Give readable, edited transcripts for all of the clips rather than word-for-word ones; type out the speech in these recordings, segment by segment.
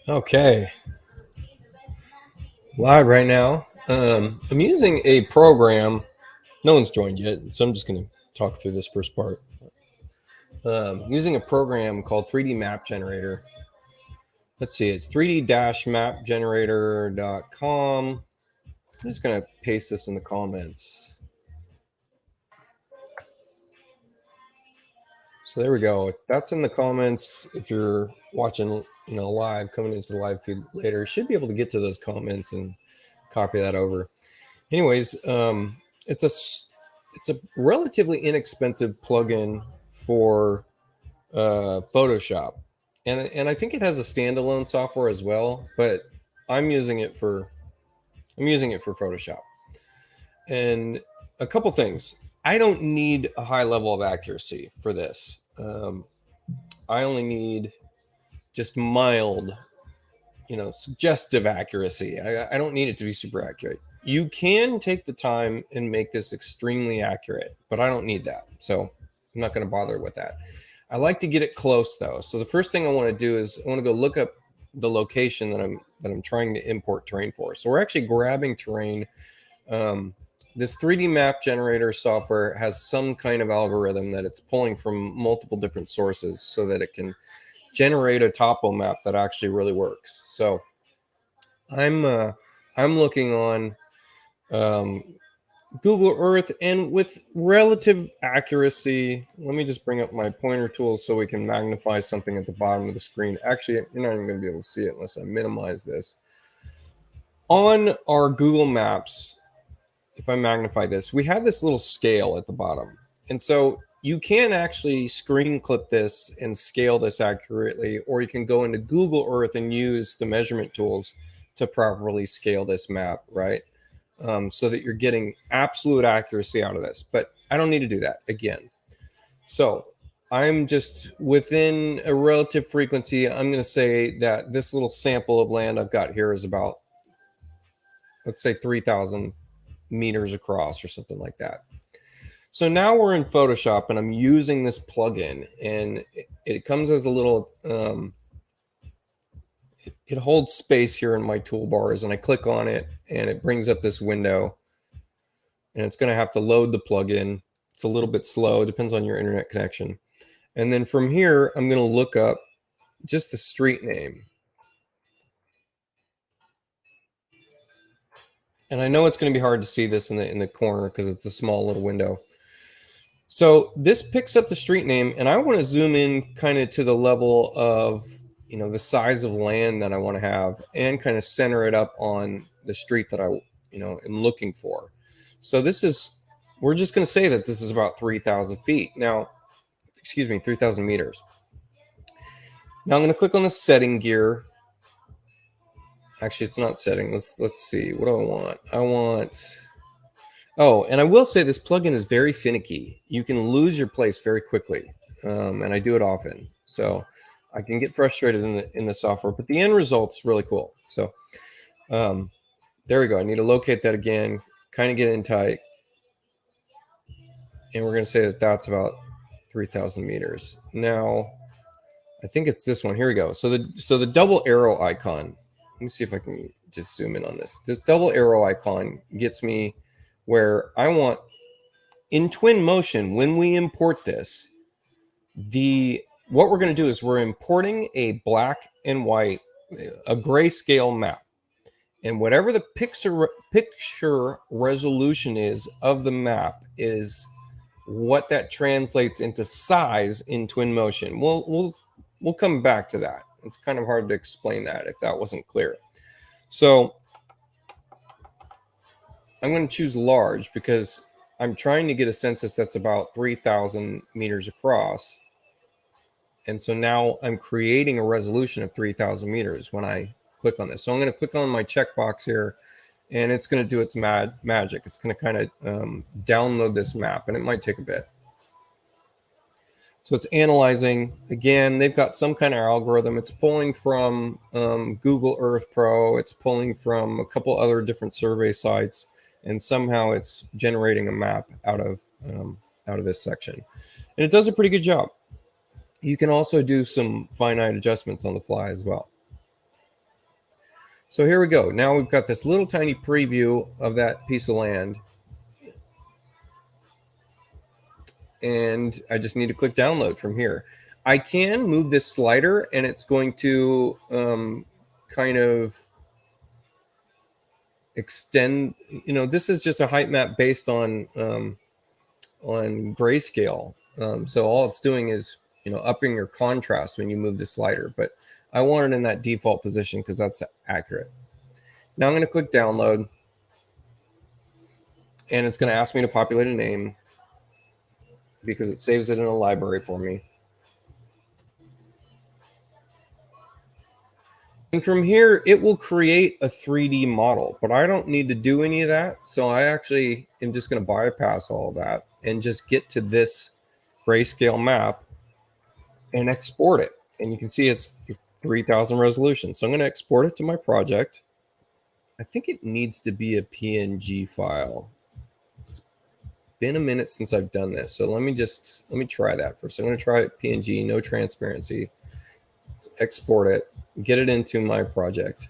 Okay, live right now. I'm using a program. No one's joined yet, so I'm just going to talk through this first part. Using a program called 3D Map Generator. Let's see, it's 3d-mapgenerator.com. I'm just going to paste this in the comments. So there we go. That's in the comments. If you're watching, live, coming into the live feed later, you should be able to get to those comments and copy that over. Anyways, it's a relatively inexpensive plugin for Photoshop, and I think it has a standalone software as well. But I'm using it for Photoshop. And a couple things. I don't need a high level of accuracy for this. I only need just mild, suggestive accuracy. I don't need it to be super accurate. You can take the time and make this extremely accurate, but I don't need that. So I'm not going to bother with that. I like to get it close though. So the first thing I want to do is I want to go look up the location that I'm trying to import terrain for. So we're actually grabbing terrain. This 3D map generator software has some kind of algorithm that it's pulling from multiple different sources so that it can generate a topo map that actually really works. So I'm looking on Google Earth, and with relative accuracy, let me just bring up my pointer tool so we can magnify something at the bottom of the screen. Actually, you're not even going to be able to see it unless I minimize this. On our Google Maps, if I magnify this, we have this little scale at the bottom. And so you can actually screen clip this and scale this accurately, or you can go into Google Earth and use the measurement tools to properly scale this map, right? So that you're getting absolute accuracy out of this. But I don't need to do that again. So I'm just within a relative frequency. I'm going to say that this little sample of land I've got here is about, let's say 3,000 meters across or something like that. So now we're in Photoshop and I'm using this plugin, and it comes as a little, it holds space here in my toolbars, and I click on it and it brings up this window, and it's going to have to load the plugin. It's a little bit slow, depends on your internet connection. And then from here, I'm going to look up just the street name. And I know it's going to be hard to see this in the corner because it's a small little window. So this picks up the street name, and I want to zoom in kind of to the level of, the size of land that I want to have, and kind of center it up on the street that I, am looking for. So we're just going to say that this is about 3,000 feet. Now, 3,000 meters. Now I'm going to click on the setting gear. Actually, it's not setting. Let's see. What do I want? Oh, and I will say this plugin is very finicky. You can lose your place very quickly, and I do it often. So I can get frustrated in the software, but the end result's really cool. So there we go. I need to locate that again, kind of get in tight, and we're going to say that that's about 3,000 meters. Now, I think it's this one. Here we go. So the double arrow icon. Let me see if I can just zoom in on this. This double arrow icon gets me where I want, in Twinmotion, when we import this, what we're going to do is we're importing a black and white, a grayscale map. And whatever the picture resolution is of the map is what that translates into size in Twinmotion. We'll come back to that. It's kind of hard to explain that if that wasn't clear. So I'm going to choose large because I'm trying to get a census that's about 3,000 meters across. And so now I'm creating a resolution of 3,000 meters when I click on this. So I'm going to click on my checkbox here, and it's going to do its magic. It's going to kind of download this map, and it might take a bit. So it's analyzing. Again, they've got some kind of algorithm. It's pulling from Google Earth Pro. It's pulling from a couple other different survey sites, and somehow it's generating a map out of out of this section. And it does a pretty good job. You can also do some finite adjustments on the fly as well. So here we go. Now we've got this little tiny preview of that piece of land. And I just need to click download from here. I can move this slider and it's going to kind of extend, this is just a height map based on grayscale. So all it's doing is, upping your contrast when you move the slider, but I want it in that default position because that's accurate. Now I'm going to click download and it's going to ask me to populate a name because it saves it in a library for me. And from here, it will create a 3D model, but I don't need to do any of that. So I actually am just going to bypass all of that and just get to this grayscale map and export it. And you can see it's 3000 resolution. So I'm going to export it to my project. I think it needs to be a PNG file. It's been a minute since I've done this. So let me try that first. I'm going to try it PNG, no transparency. Let's export it, get it into my project.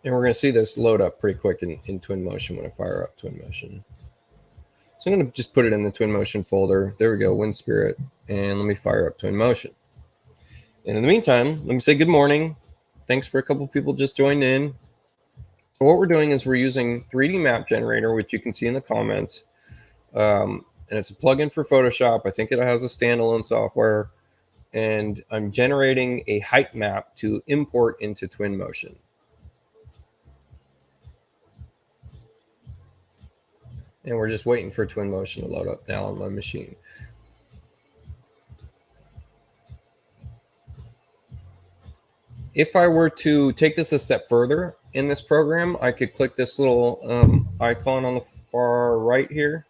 And we're going to see this load up pretty quick in Twinmotion when I fire up Twinmotion. So I'm going to just put it in the Twinmotion folder. There we go, Wind Spirit. And let me fire up Twinmotion. And in the meantime, let me say good morning. Thanks for a couple people just joined in. So what we're doing is we're using 3D Map Generator, which you can see in the comments. And it's a plugin for Photoshop. I think it has a standalone software. And I'm generating a height map to import into Twinmotion. And we're just waiting for Twinmotion to load up now on my machine. If I were to take this a step further in this program, I could click this little icon on the far right here.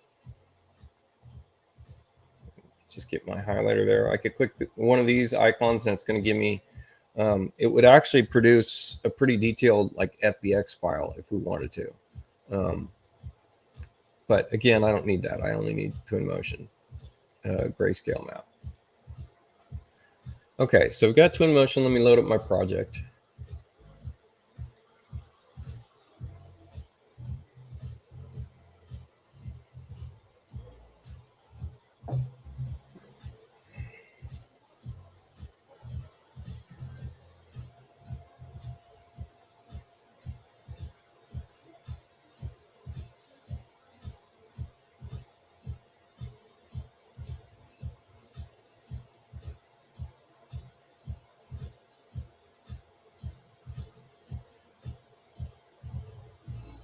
Just get my highlighter there. I could click one of these icons and it's going to give me, it would actually produce a pretty detailed like FBX file if we wanted to. But again, I don't need that. I only need Twinmotion grayscale map. Okay, so we've got Twinmotion. Let me load up my project.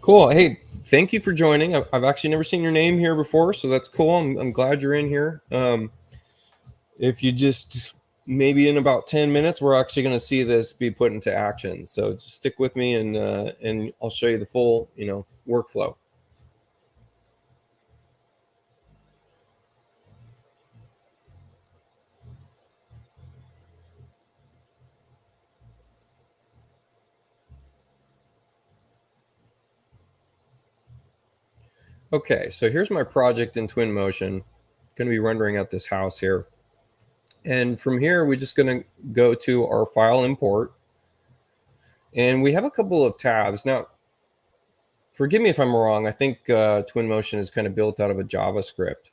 Cool. Hey, thank you for joining. I've actually never seen your name here before, so that's cool. I'm glad you're in here. If you just maybe in about 10 minutes, we're actually going to see this be put into action. So just stick with me and I'll show you the full, workflow. Okay, so here's my project in Twinmotion. Going to be rendering out this house here. And from here, we're just going to go to our file import. And we have a couple of tabs. Now, forgive me if I'm wrong. I think Twinmotion is kind of built out of a JavaScript.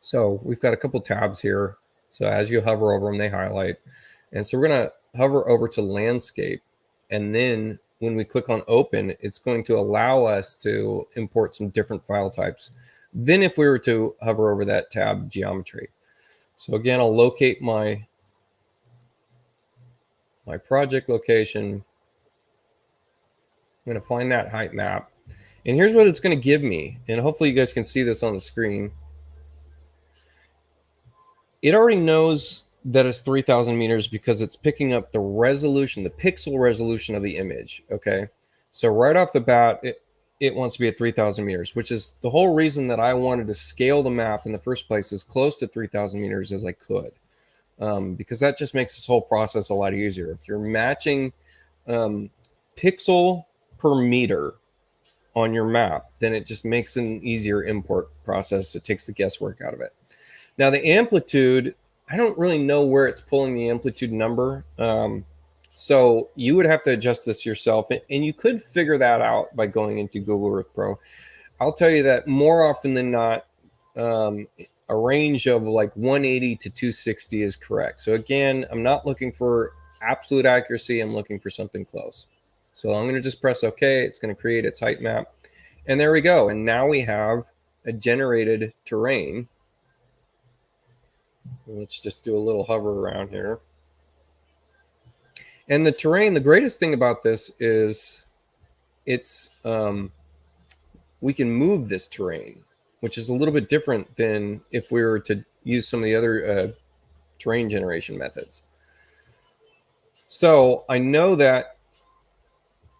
So we've got a couple tabs here. So as you hover over them, they highlight. And so we're going to hover over to landscape. And then when we click on open, it's going to allow us to import some different file types than if we were to hover over that tab geometry. So again, I'll locate my project location. I'm going to find that height map. And here's what it's going to give me. And hopefully you guys can see this on the screen. It already knows that it's 3000 meters because it's picking up the resolution, the pixel resolution of the image. Okay. So right off the bat, it wants to be at 3000 meters, which is the whole reason that I wanted to scale the map in the first place as close to 3000 meters as I could. Because that just makes this whole process a lot easier. If you're matching pixel per meter, on your map, then it just makes an easier import process. It takes the guesswork out of it. Now the amplitude, I don't really know where it's pulling the amplitude number. So you would have to adjust this yourself, and you could figure that out by going into Google Earth Pro. I'll tell you that more often than not, a range of like 180 to 260 is correct. So again, I'm not looking for absolute accuracy. I'm looking for something close. So I'm going to just press OK. It's going to create its height map. And there we go. And now we have a generated terrain. Let's just do a little hover around here. And the terrain, the greatest thing about this is it's we can move this terrain, which is a little bit different than if we were to use some of the other terrain generation methods. So I know that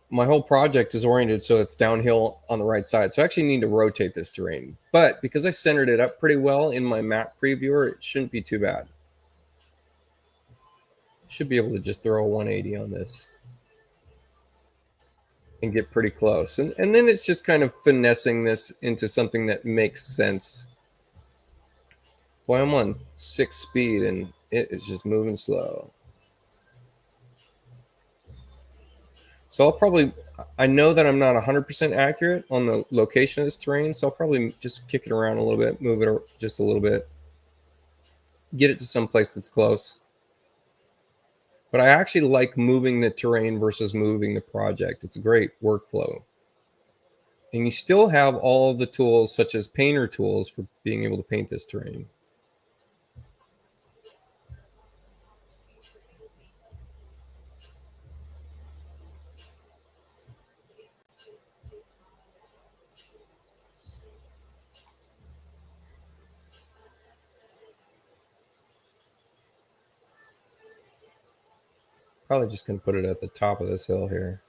my whole project is oriented so it's downhill on the right side. So I actually need to rotate this terrain. But because I centered it up pretty well in my map previewer, it shouldn't be too bad. Should be able to just throw a 180 on this and get pretty close. And then it's just kind of finessing this into something that makes sense. Boy, I'm on 6 speed and it is just moving slow. So I know that I'm not 100% accurate on the location of this terrain, so I'll probably just kick it around a little bit, move it just a little bit, get it to some place that's close. But I actually like moving the terrain versus moving the project. It's a great workflow. And you still have all of the tools, such as painter tools, for being able to paint this terrain. Probably just going to put it at the top of this hill here.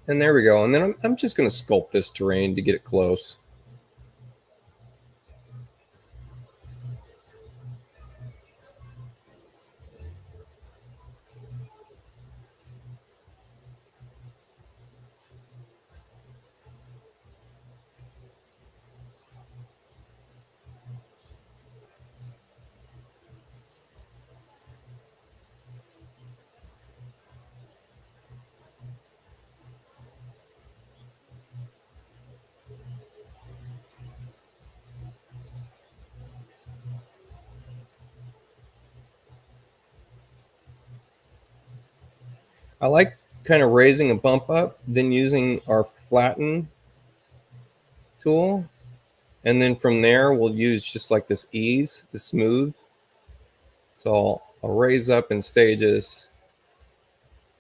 And there we go. And then I'm just going to sculpt this terrain to get it close. I like kind of raising a bump up, then using our flatten tool. And then from there, we'll use just like this ease, the smooth. So I'll raise up in stages,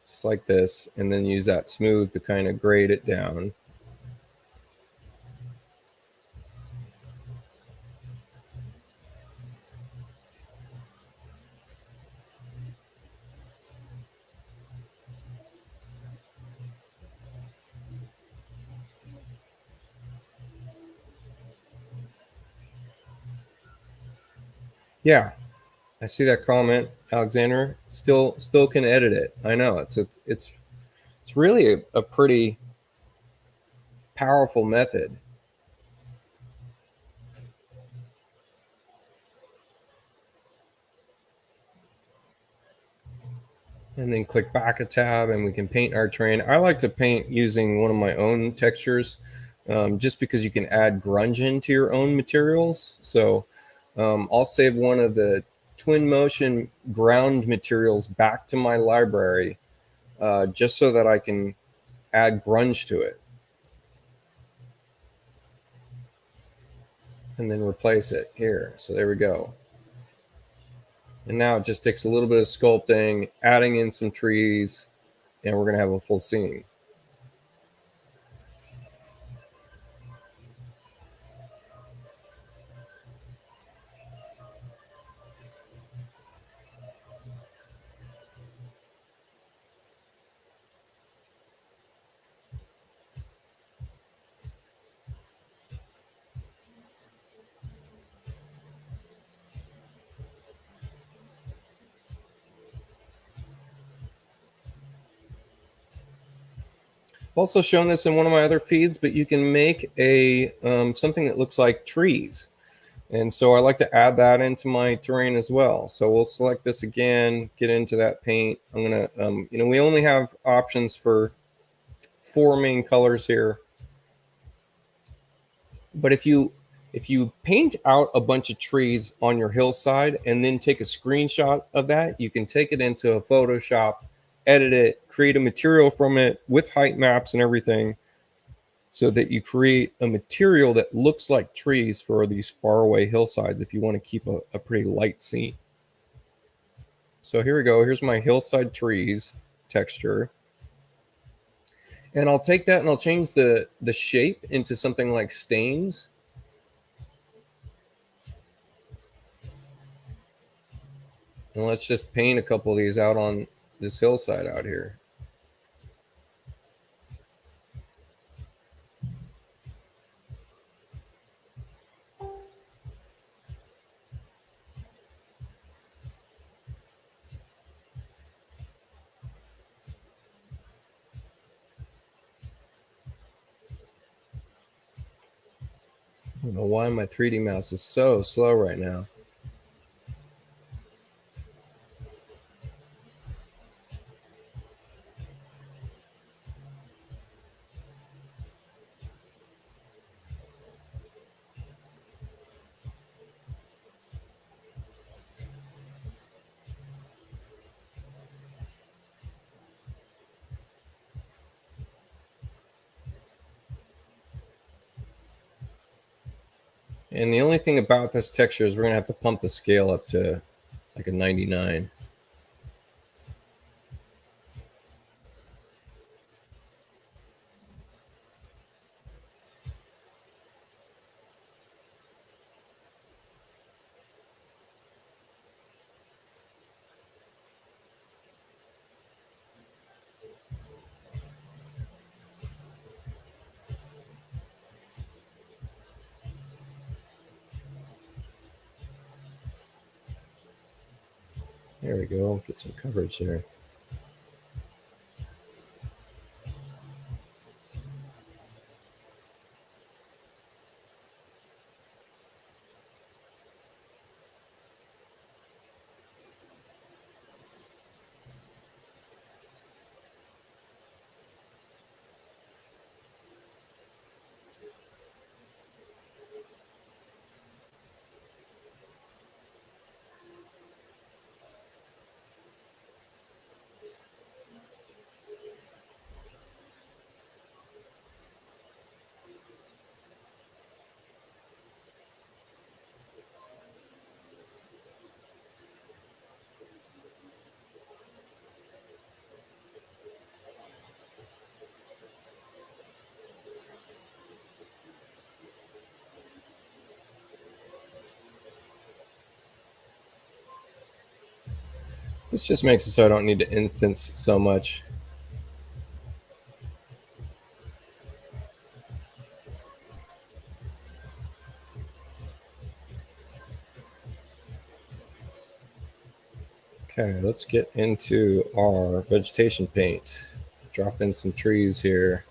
just like this, and then use that smooth to kind of grade it down. Yeah, I see that comment, Alexander. Still can edit it. I know it's really a pretty powerful method. And then click back a tab and we can paint our terrain. I like to paint using one of my own textures, just because you can add grunge into your own materials. So I'll save one of the Twinmotion ground materials back to my library, just so that I can add grunge to it. And then replace it here. So there we go. And now it just takes a little bit of sculpting, adding in some trees, and we're going to have a full scene. Also shown this in one of my other feeds, but you can make a something that looks like trees. And so I like to add that into my terrain as well. So we'll select this again, get into that paint. I'm gonna, we only have options for 4 main colors here. But if you paint out a bunch of trees on your hillside and then take a screenshot of that, you can take it into a Photoshop, edit it, create a material from it with height maps and everything, so that you create a material that looks like trees for these faraway hillsides if you want to keep a pretty light scene. So here we go. Here's my hillside trees texture. And I'll take that and I'll change the shape into something like stains. And let's just paint a couple of these out on this hillside out here. I don't know why my 3D mouse is so slow right now. And the only thing about this texture is we're going to have to pump the scale up to like a 99. There we go. Get some coverage there. This just makes it so I don't need to instance so much. Okay, let's get into our vegetation paint. Drop in some trees here.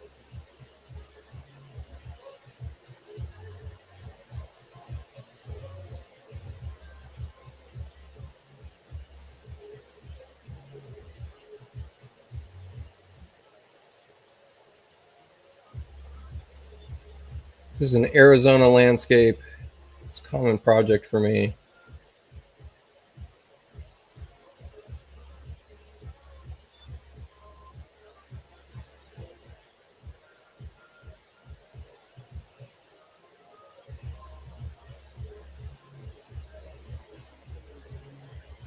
This is an Arizona landscape. It's a common project for me.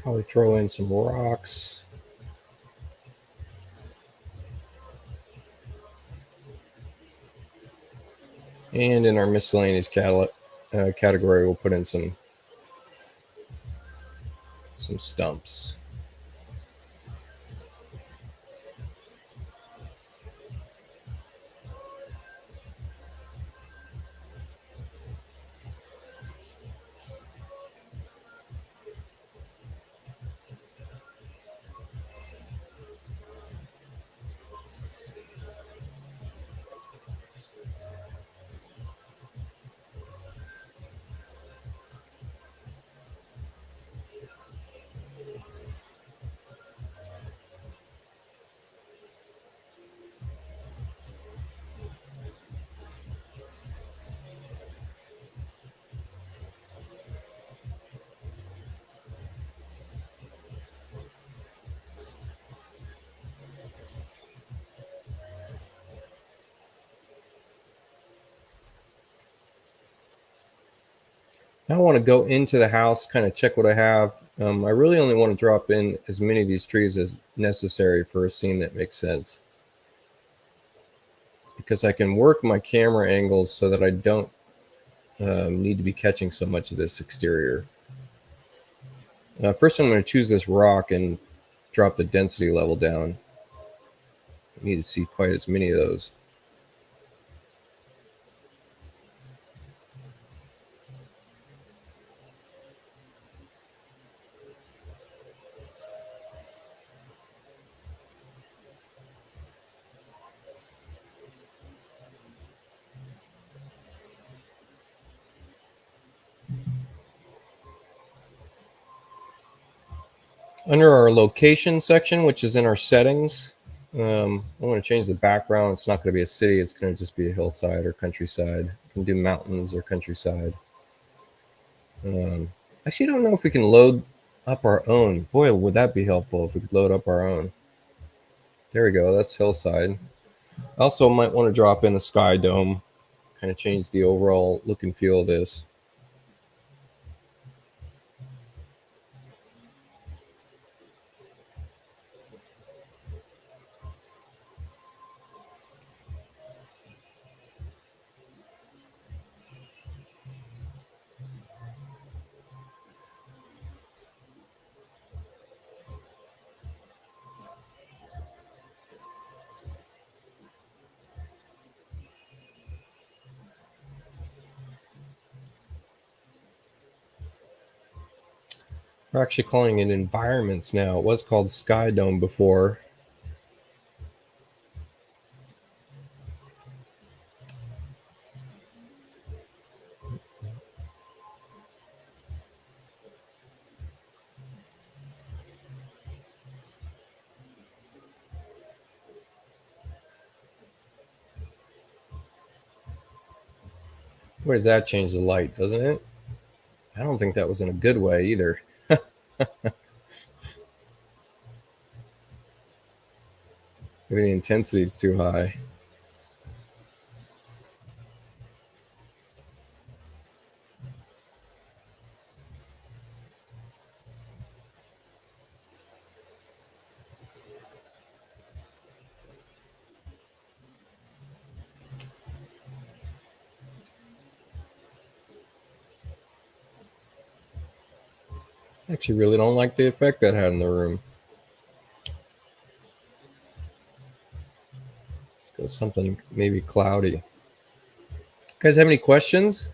Probably throw in some rocks. And in our miscellaneous category, we'll put in some stumps. Now I want to go into the house, kind of check what I have. I really only want to drop in as many of these trees as necessary for a scene that makes sense, because I can work my camera angles so that I don't need to be catching so much of this exterior. First, I'm going to choose this rock and drop the density level down. I need to see quite as many of those. Under our location section, which is in our settings, I want to change the background. It's not going to be a city. It's going to just be a hillside or countryside. You can do mountains or countryside. Actually, I don't know if we can load up our own. Boy, would that be helpful if we could load up our own. There we go. That's hillside. Also, might want to drop in a sky dome. Kind of change the overall look and feel of this. We're actually calling it environments now. It was called Sky Dome before. Where does that change the light, doesn't it? I don't think that was in a good way either. Maybe the intensity is too high. I actually really don't like the effect that had in the room. Let's go something maybe cloudy. Guys, have any questions?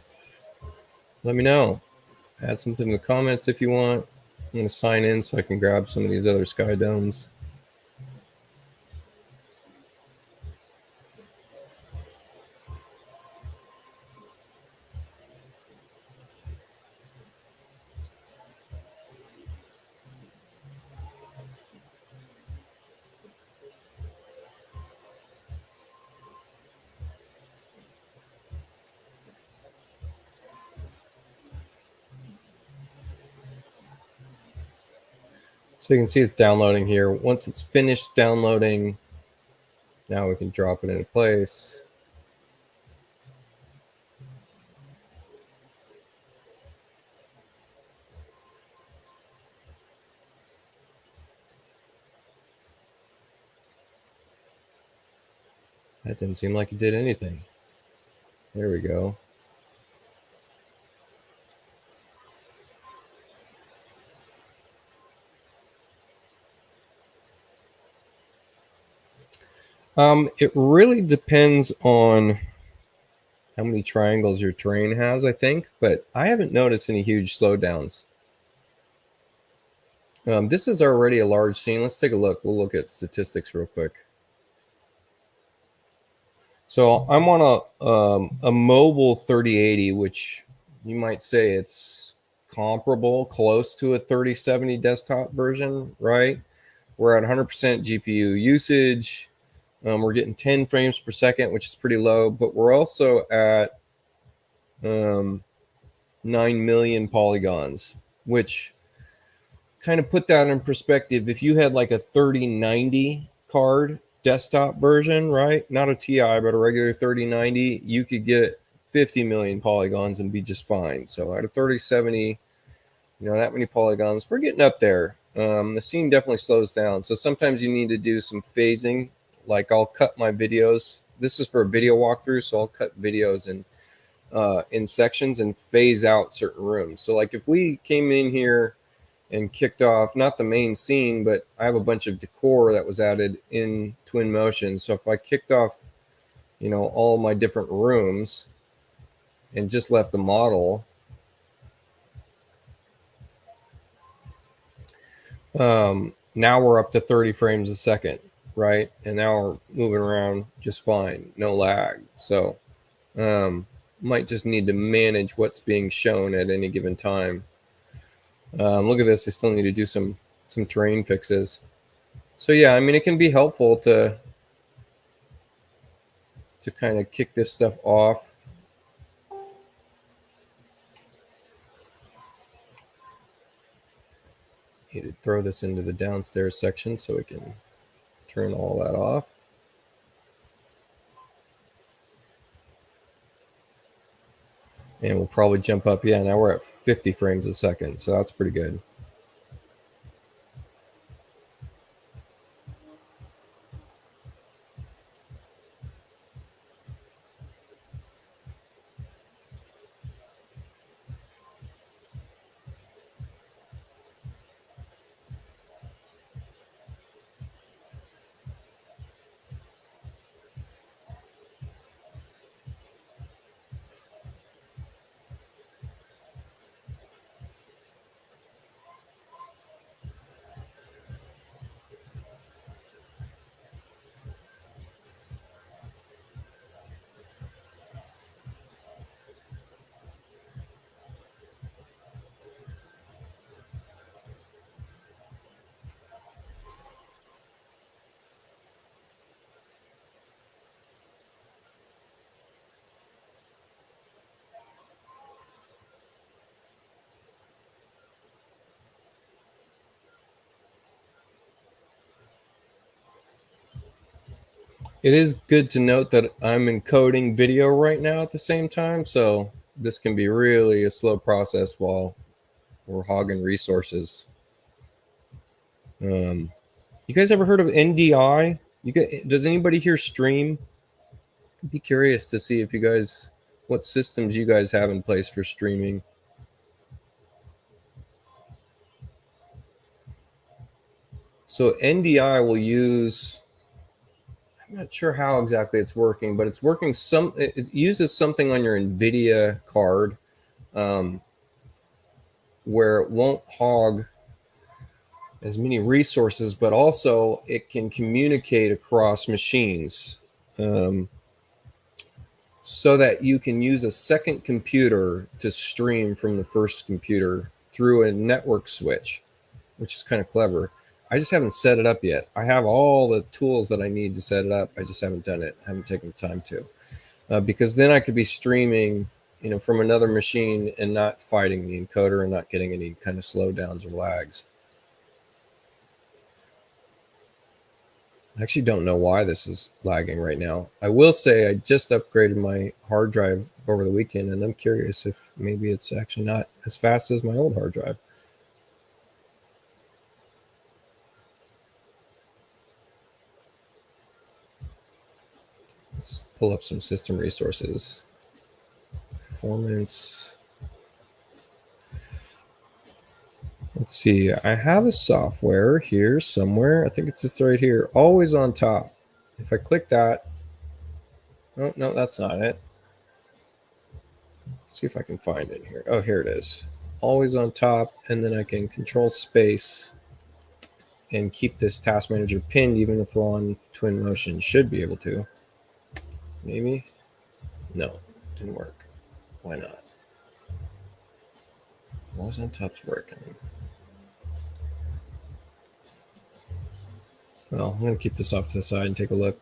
Let me know. Add something in the comments if you want. I'm going to sign in so I can grab some of these other sky domes. So you can see it's downloading here. Once it's finished downloading, now we can drop it into place. That didn't seem like it did anything. There we go. It really depends on how many triangles your terrain has, I think, but I haven't noticed any huge slowdowns. This is already a large scene. Let's take a look. We'll look at statistics real quick. So I'm on a mobile 3080, which you might say it's comparable, close to a 3070 desktop version, right? We're at 100% GPU usage. We're getting 10 frames per second, which is pretty low, but we're also at 9 million polygons, which kind of put that in perspective. If you had like a 3090 card desktop version, right? Not a TI, but a regular 3090, you could get 50 million polygons and be just fine. So out of 30, 70, that many polygons, we're getting up there. The scene definitely slows down. So sometimes you need to do some phasing. Like I'll cut my videos. This is for a video walkthrough, so I'll cut videos in sections and phase out certain rooms. So like if we came in here and kicked off not the main scene, but I have a bunch of decor that was added in Twinmotion. So if I kicked off, all my different rooms and just left the model, now we're up to 30 frames a second, right? And now we're moving around just fine, no lag. So might just need to manage what's being shown at any given time. Look at this. I still need to do some terrain fixes. So yeah, I mean, it can be helpful to kind of kick this stuff off. Need to throw this into the downstairs section so we can turn all that off. And we'll probably jump up. Yeah, now we're at 50 frames a second, so that's pretty good. It is good to note that I'm encoding video right now at the same time, so this can be really a slow process while we're hogging resources. You guys ever heard of NDI? Does anybody here stream? I'd be curious to see if you guys, what systems you guys have in place for streaming. So NDI will use, I'm not sure how exactly it's working, but it's working it uses something on your NVIDIA card where it won't hog as many resources, but also it can communicate across machines so that you can use a second computer to stream from the first computer through a network switch, which is kind of clever. I just haven't set it up yet. I have all the tools that I need to set it up. I just haven't done it. I haven't taken the time to, because then I could be streaming, from another machine and not fighting the encoder and not getting any kind of slowdowns or lags. I actually don't know why this is lagging right now. I will say I just upgraded my hard drive over the weekend, and I'm curious if maybe it's actually not as fast as my old hard drive. Let's pull up some system resources. Performance. Let's see. I have a software here somewhere. I think it's just right here. Always on top. If I click that. Oh, no, that's not it. Let's see if I can find it here. Oh, here it is. Always on top. And then I can control space and keep this task manager pinned even if we're on Twinmotion. Should be able to. Maybe. No, didn't work. Why not? Always on top's working. Well, I'm going to keep this off to the side and take a look.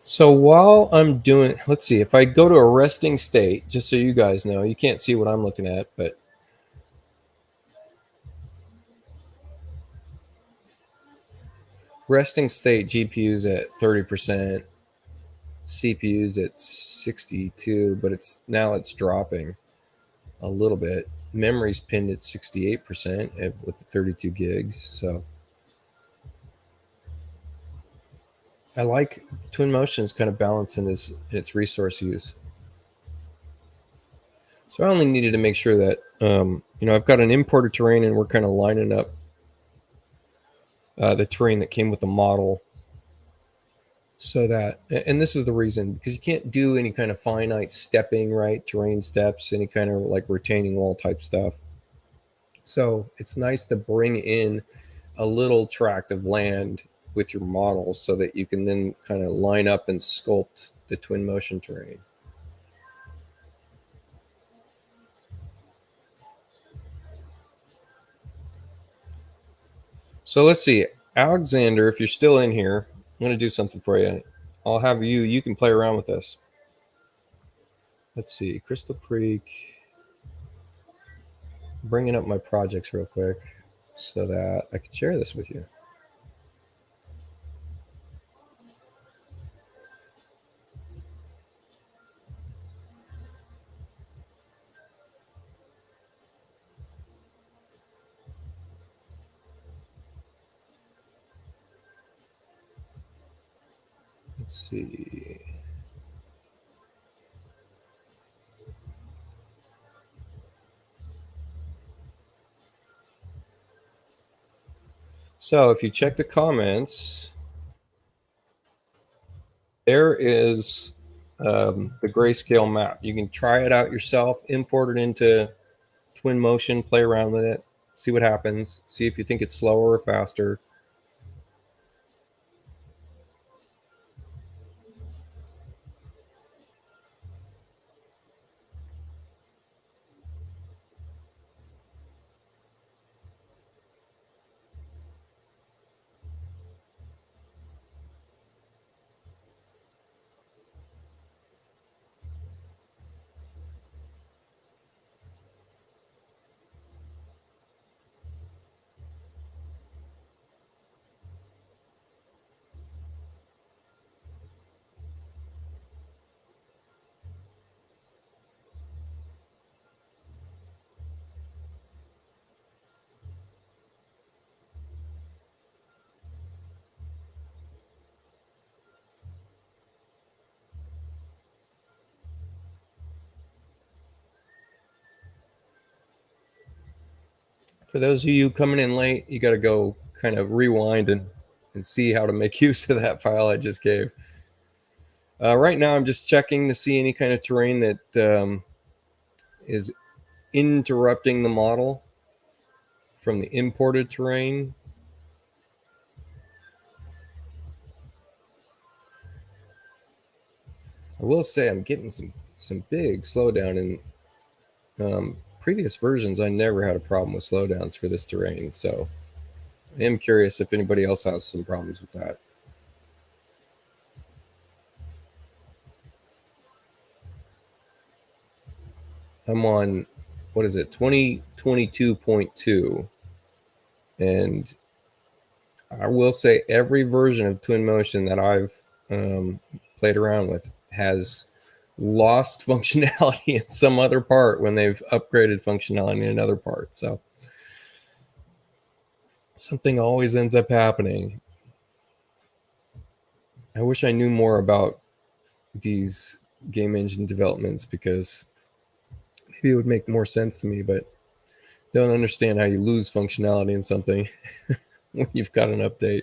So while I'm doing, let's see, if I go to a resting state, just so you guys know, you can't see what I'm looking at, but resting state GPU's at 30%, CPU's at 62, but it's dropping a little bit. Memory's pinned at 68% with the 32 gigs. So I like Twinmotion's kind of balancing its resource use. So I only needed to make sure that I've got an imported terrain, and we're kind of lining up the terrain that came with the model, so that, and this is the reason, because you can't do any kind of finite stepping, right? Terrain steps, any kind of like retaining wall type stuff. So it's nice to bring in a little tract of land with your models so that you can then kind of line up and sculpt the Twinmotion terrain. So let's see, Alexander, if you're still in here, I'm going to do something for you. I'll have you can play around with this. Let's see, Crystal Creek. Bringing up my projects real quick so that I can share this with you. Let's see. So if you check the comments, there is the grayscale map. You can try it out yourself, import it into Twinmotion, play around with it, see what happens, see if you think it's slower or faster. For those of you coming in late, you got to go kind of rewind and see how to make use of that file I just gave. Right now, I'm just checking to see any kind of terrain that is interrupting the model from the imported terrain. I will say I'm getting some big slowdown in previous versions. I never had a problem with slowdowns for this terrain, so I am curious if anybody else has some problems with that. I'm on, what is it, 2022.2, and I will say every version of Twinmotion that I've played around with has lost functionality in some other part when they've upgraded functionality in another part. So something always ends up happening. I wish I knew more about these game engine developments, because maybe it would make more sense to me, but don't understand how you lose functionality in something when you've got an update.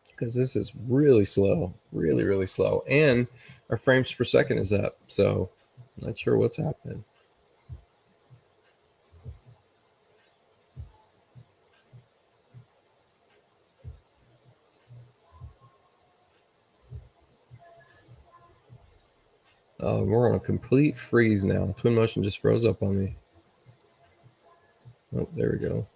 Because this is really slow, really, really slow. And our frames per second is up. So not sure what's happening. Oh, we're on a complete freeze now. Twinmotion just froze up on me. Oh, there we go.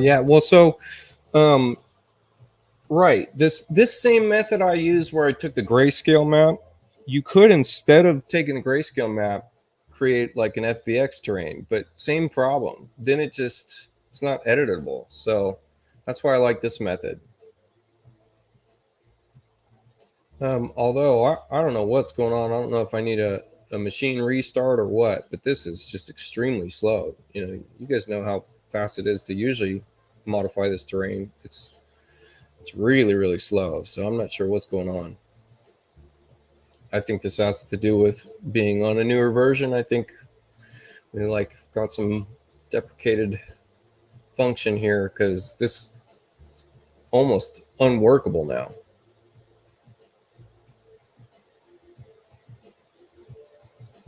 Yeah. Well, so um, right. This same method I used where I took the grayscale map, you could, instead of taking the grayscale map, create like an FBX terrain, but same problem. Then it's not editable. So that's why I like this method. Although I don't know what's going on. I don't know if I need a machine restart or what, but this is just extremely slow. You guys know how fast it is to usually modify this terrain. It's really, really slow. So I'm not sure what's going on. I think this has to do with being on a newer version. I think we like got some deprecated function here because this is almost unworkable now.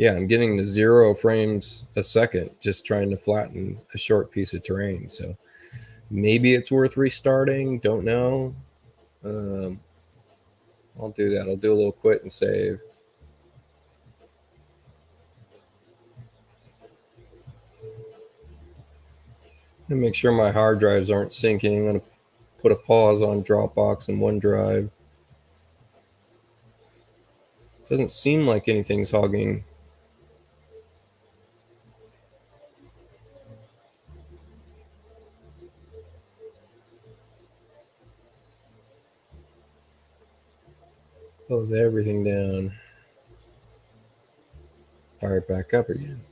Yeah, I'm getting to 0 frames a second just trying to flatten a short piece of terrain. So maybe it's worth restarting. Don't know. Um, I'll do that. I'll do a little quit and save. And make sure my hard drives aren't syncing. I'm going to put a pause on Dropbox and OneDrive. Doesn't seem like anything's hogging. Close everything down. Fire it back up again.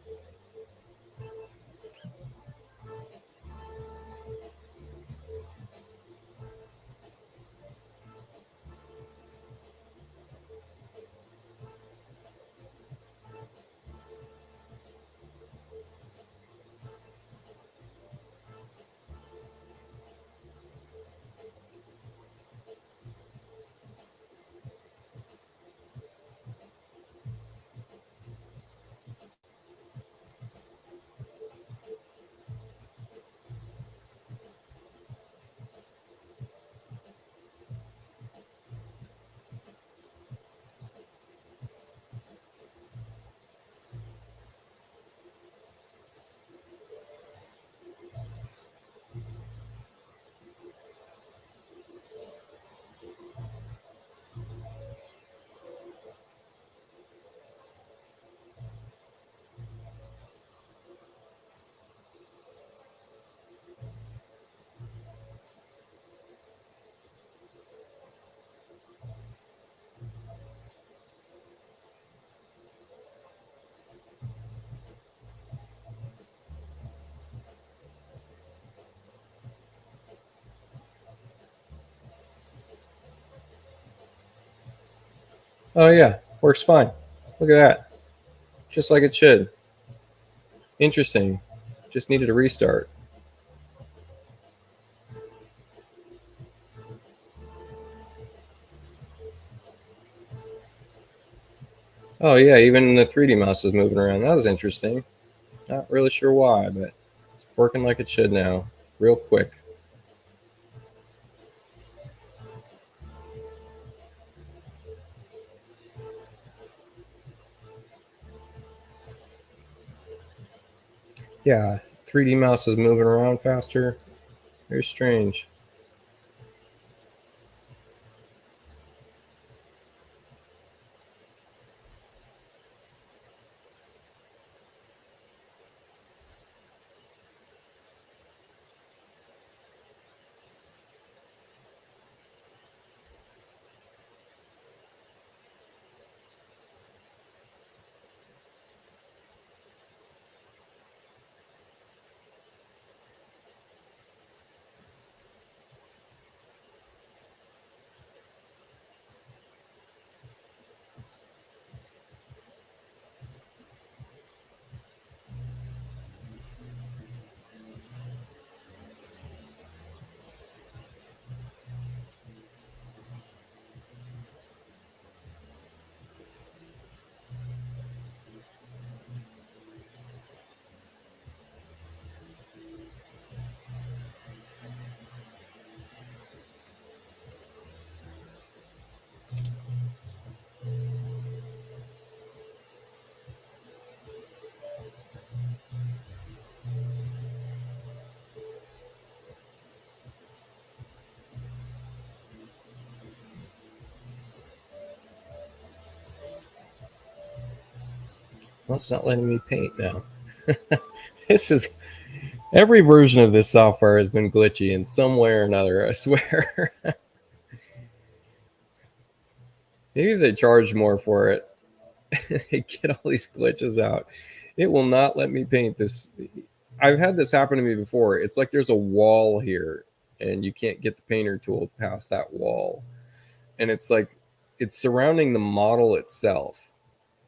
Oh, yeah. Works fine. Look at that. Just like it should. Interesting. Just needed a restart. Oh, yeah. Even the 3D mouse is moving around. That was interesting. Not really sure why, but it's working like it should now. Real quick. Yeah, 3D mouse is moving around faster. Very strange. Well, it's not letting me paint now. This is every version of this software has been glitchy in some way or another, I swear. Maybe if they charge more for it, they get all these glitches out. It will not let me paint this. I've had this happen to me before. It's like there's a wall here and you can't get the painter tool past that wall. And it's like it's surrounding the model itself.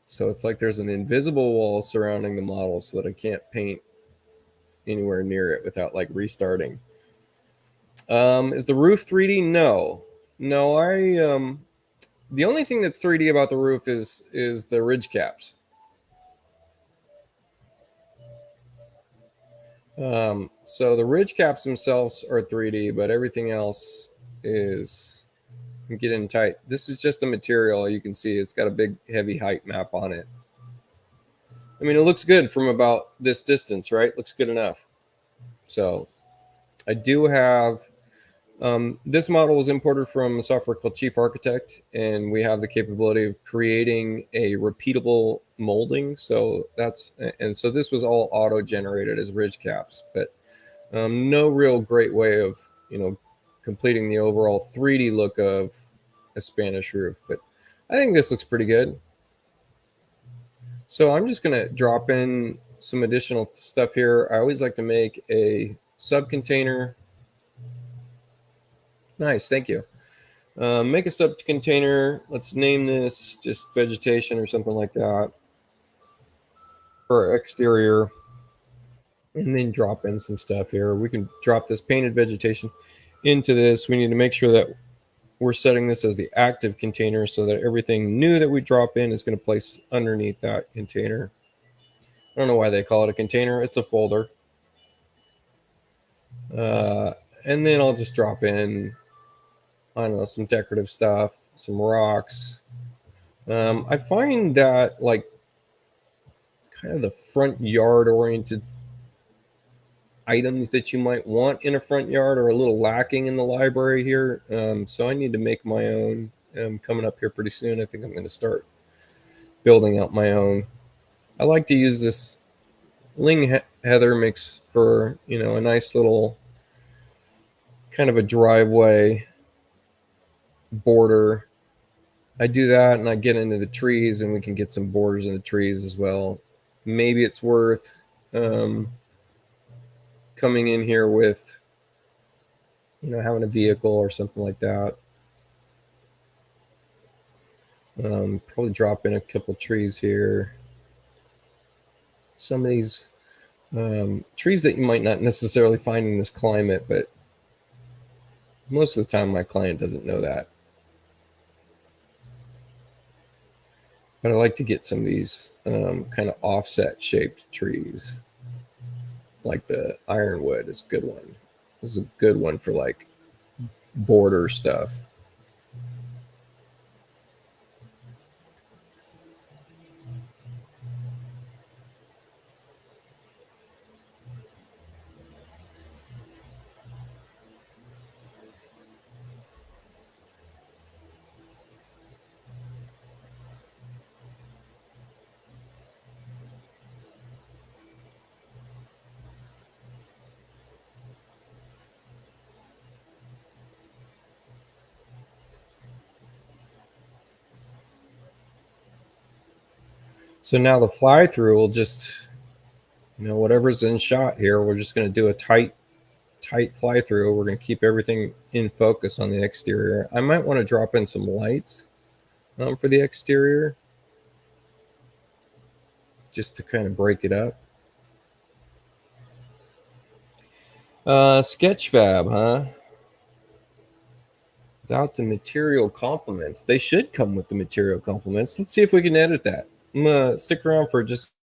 So it's like there's an invisible wall surrounding the model so that I can't paint anywhere near it without like restarting. Is the roof 3D? No. No, I the only thing that's 3D about the roof is the ridge caps. So the ridge caps themselves are 3D, but everything else is get in tight. This is just a material. You can see it's got a big heavy height map on it. I mean, it looks good from about this distance, right? Looks good enough. So I do have this model was imported from a software called Chief Architect, and we have the capability of creating a repeatable molding. So so this was all auto generated as ridge caps, but no real great way of completing the overall 3D look of a Spanish roof. But I think this looks pretty good. So I'm just gonna drop in some additional stuff here. I always like to make a sub container. Nice, thank you. Make a sub container. Let's name this just vegetation or something like that for our exterior, and then drop in some stuff here. We can drop this painted vegetation into this. We need to make sure that we're setting this as the active container so that everything new that we drop in is going to place underneath that container. I don't know why they call it a container. It's a folder. Uh, and then I'll just drop in, I don't know, some decorative stuff, some rocks. I find that like kind of the front yard oriented items that you might want in a front yard are a little lacking in the library here. So I need to make my own. Coming up here pretty soon. I think I'm going to start building out my own. I like to use this heather mix for a nice little kind of a driveway border. I do that and I get into the trees and we can get some borders in the trees as well. Maybe it's worth coming in here with having a vehicle or something like that. Probably drop in a couple trees here. Some of these trees that you might not necessarily find in this climate, but most of the time my client doesn't know that. But I like to get some of these kind of offset shaped trees. Like the ironwood is a good one. This is a good one for like border stuff. So now the fly through will just, whatever's in shot here, we're just going to do a tight fly through. We're going to keep everything in focus on the exterior. I might want to drop in some lights for the exterior just to kind of break it up. Sketchfab, huh? Without the material complements. They should come with the material complements. Let's see if we can edit that. I'm gonna stick around for just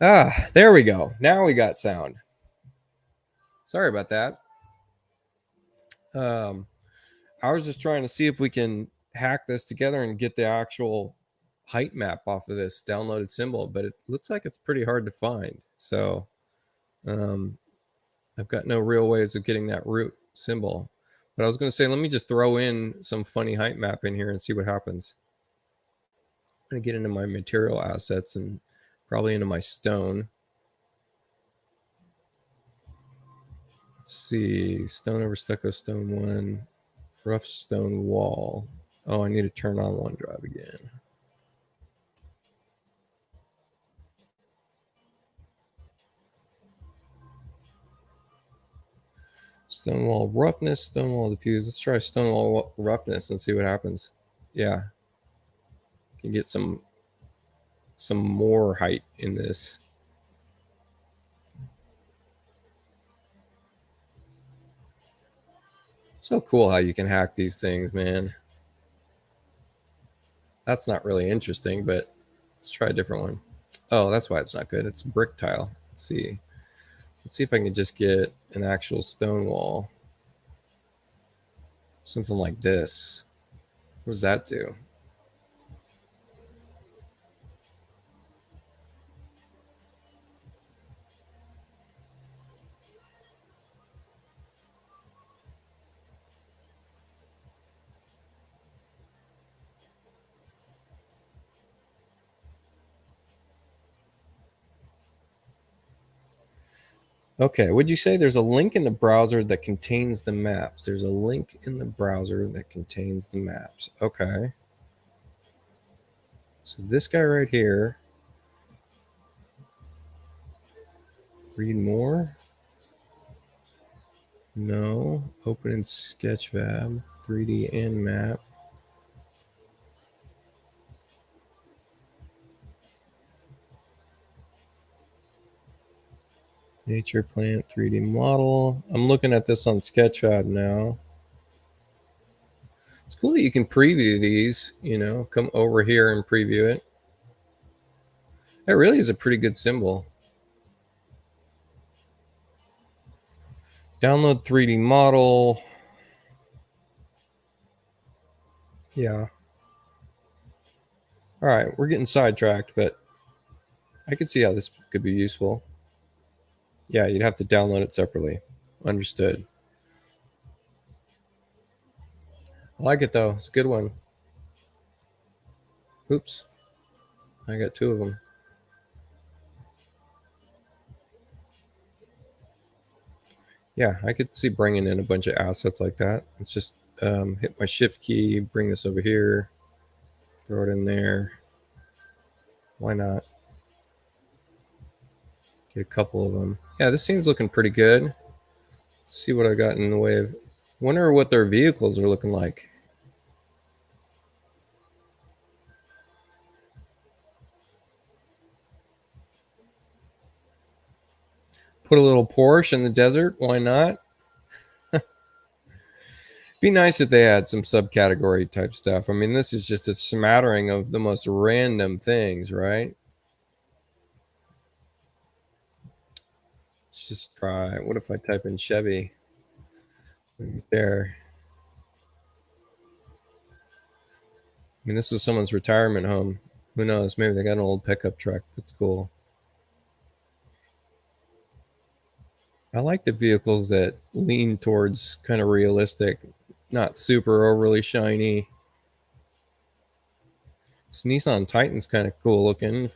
Ah, there we go. Now we got sound. Sorry about that. Um, I was just trying to see if we can hack this together and get the actual height map off of this downloaded symbol, but it looks like it's pretty hard to find. So um, I've got no real ways of getting that root symbol. But I was going to say, let me just throw in some funny height map in here and see what happens. I'm going to get into my material assets and probably into my stone. Let's see, stone over stucco, stone 1, rough stone wall. Oh, I need to turn on OneDrive again. Stonewall roughness, stonewall diffuse. Let's try stonewall roughness and see what happens. Yeah, can get some more height in this. So cool how you can hack these things, man. That's not really interesting, but let's try a different one. Oh, that's why it's not good. It's brick tile. Let's see. Let's see if I can just get an actual stone wall. Something like this. What does that do? Okay, would you say there's a link in the browser that contains the maps? There's a link in the browser that contains the maps. Okay. So this guy right here. Read more? No. Open in Sketchfab. 3D and map. Nature plant 3D model. I'm looking at this on Sketchfab now. It's cool that you can preview these, come over here and preview it. That really is a pretty good symbol. Download 3D model. Yeah. All right, we're getting sidetracked, but I could see how this could be useful. Yeah, you'd have to download it separately. Understood. I like it though. It's a good one. Oops. I got 2 of them. Yeah, I could see bringing in a bunch of assets like that. It's just hit my shift key, bring this over here, throw it in there. Why not? Get a couple of them. Yeah, this scene's looking pretty good. Let's see what I got in the way of. Wonder what their vehicles are looking like. Put a little Porsche in the desert. Why not? Be nice if they had some subcategory type stuff. I mean, this is just a smattering of the most random things, right? Let's just try. What if I type in Chevy? Right there. I mean, this is someone's retirement home. Who knows? Maybe they got an old pickup truck. That's cool. I like the vehicles that lean towards kind of realistic, not super overly shiny. This Nissan Titan's kind of cool looking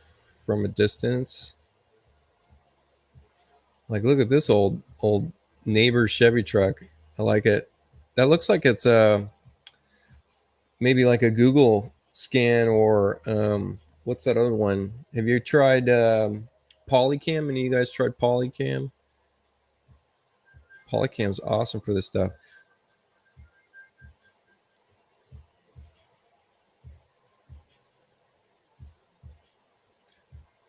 from a distance. Like, look at this old neighbor Chevy truck. I like it. That looks like it's maybe like a Google scan or what's that other one? Have you tried Polycam? Any of you guys tried Polycam? Polycam's awesome for this stuff.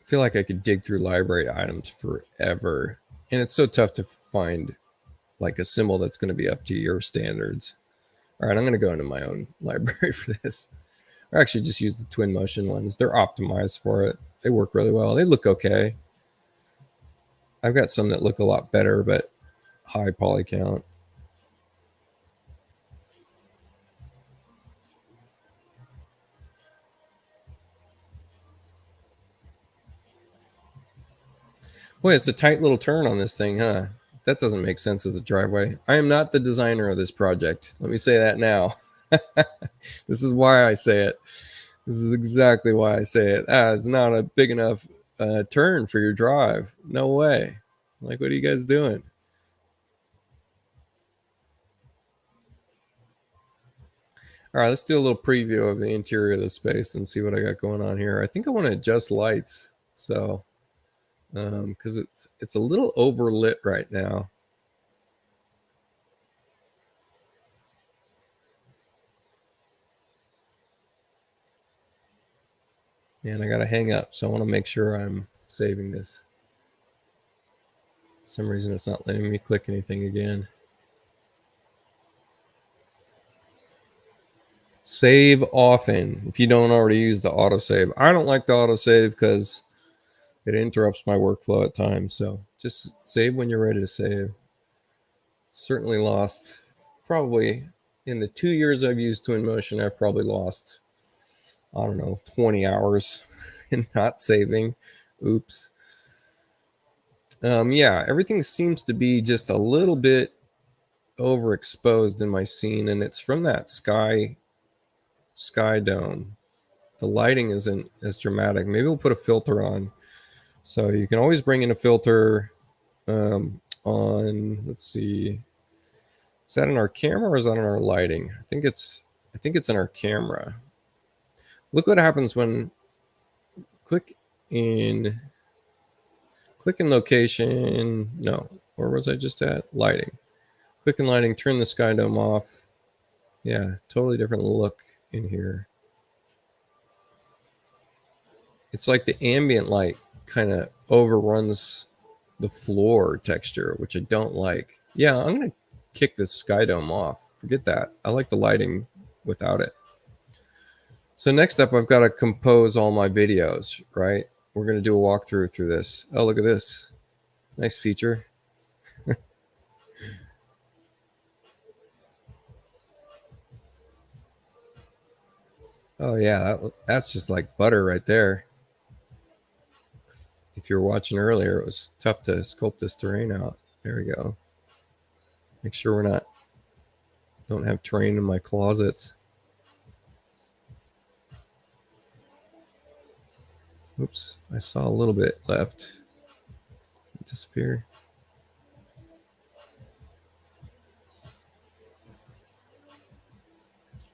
I feel like I could dig through library items forever. And it's so tough to find like a symbol that's going to be up to your standards. All right, I'm going to go into my own library for this. Or actually just use the Twinmotion ones. They're optimized for it. They work really well. They look okay. I've got some that look a lot better, but high poly count. Boy, it's a tight little turn on this thing, huh? That doesn't make sense as a driveway. I am not the designer of this project. Let me say that now. This is why I say it. This is exactly why I say it. It's not a big enough turn for your drive. No way. Like, what are you guys doing? All right, let's do a little preview of the interior of the space and see what I got going on here. I think I want to adjust lights, so because it's a little overlit right now. And I got to hang up, so I want to make sure I'm saving this. For some reason it's not letting me click anything again. Save often if you don't already use the autosave. I don't like the autosave because it interrupts my workflow at times. So just save when you're ready to save. Certainly lost, probably in the 2 years I've used Twinmotion, I've probably lost, I don't know, 20 hours in not saving. Oops. Yeah, everything seems to be just a little bit overexposed in my scene, and it's from that sky dome. The lighting isn't as dramatic. Maybe we'll put a filter on. So you can always bring in a filter on, let's see, is that in our camera or is that in our lighting? I think it's in our camera. Look what happens when click in location. No, where was I just at? Lighting. Click in lighting, turn the sky dome off. Yeah, totally different look in here. It's like the ambient light kind of overruns the floor texture, which I don't like. Yeah, I'm going to kick this sky dome off. Forget that. I like the lighting without it. So next up, I've got to compose all my videos, right? We're going to do a walkthrough through this. Oh, look at this. Nice feature. Oh, yeah, that's just like butter right there. If you were watching earlier, it was tough to sculpt this terrain out. There we go. Make sure don't have terrain in my closets. Oops, I saw a little bit left. Disappear.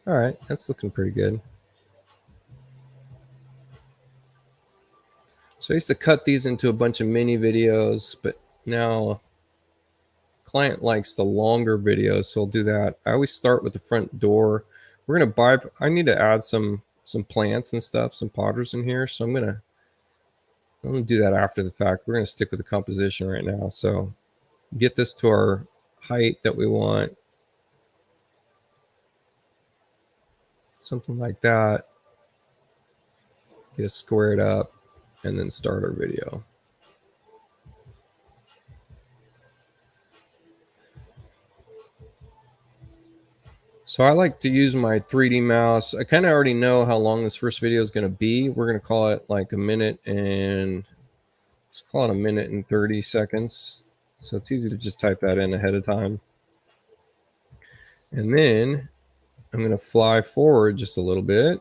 All right, that's looking pretty good. So I used to cut these into a bunch of mini videos, but now client likes the longer videos, so I'll do that. I always start with the front door. We're gonna I need to add some plants and stuff, some potters in here, so I'm gonna do that after the fact. We're gonna stick with the composition right now. So get this to our height that we want, something like that. Get it squared up, and then start our video. So I like to use my 3D mouse. I kind of already know how long this first video is going to be. We're going to call it like a minute and let's call it a minute and 30 seconds. So it's easy to just type that in ahead of time. And then I'm going to fly forward just a little bit.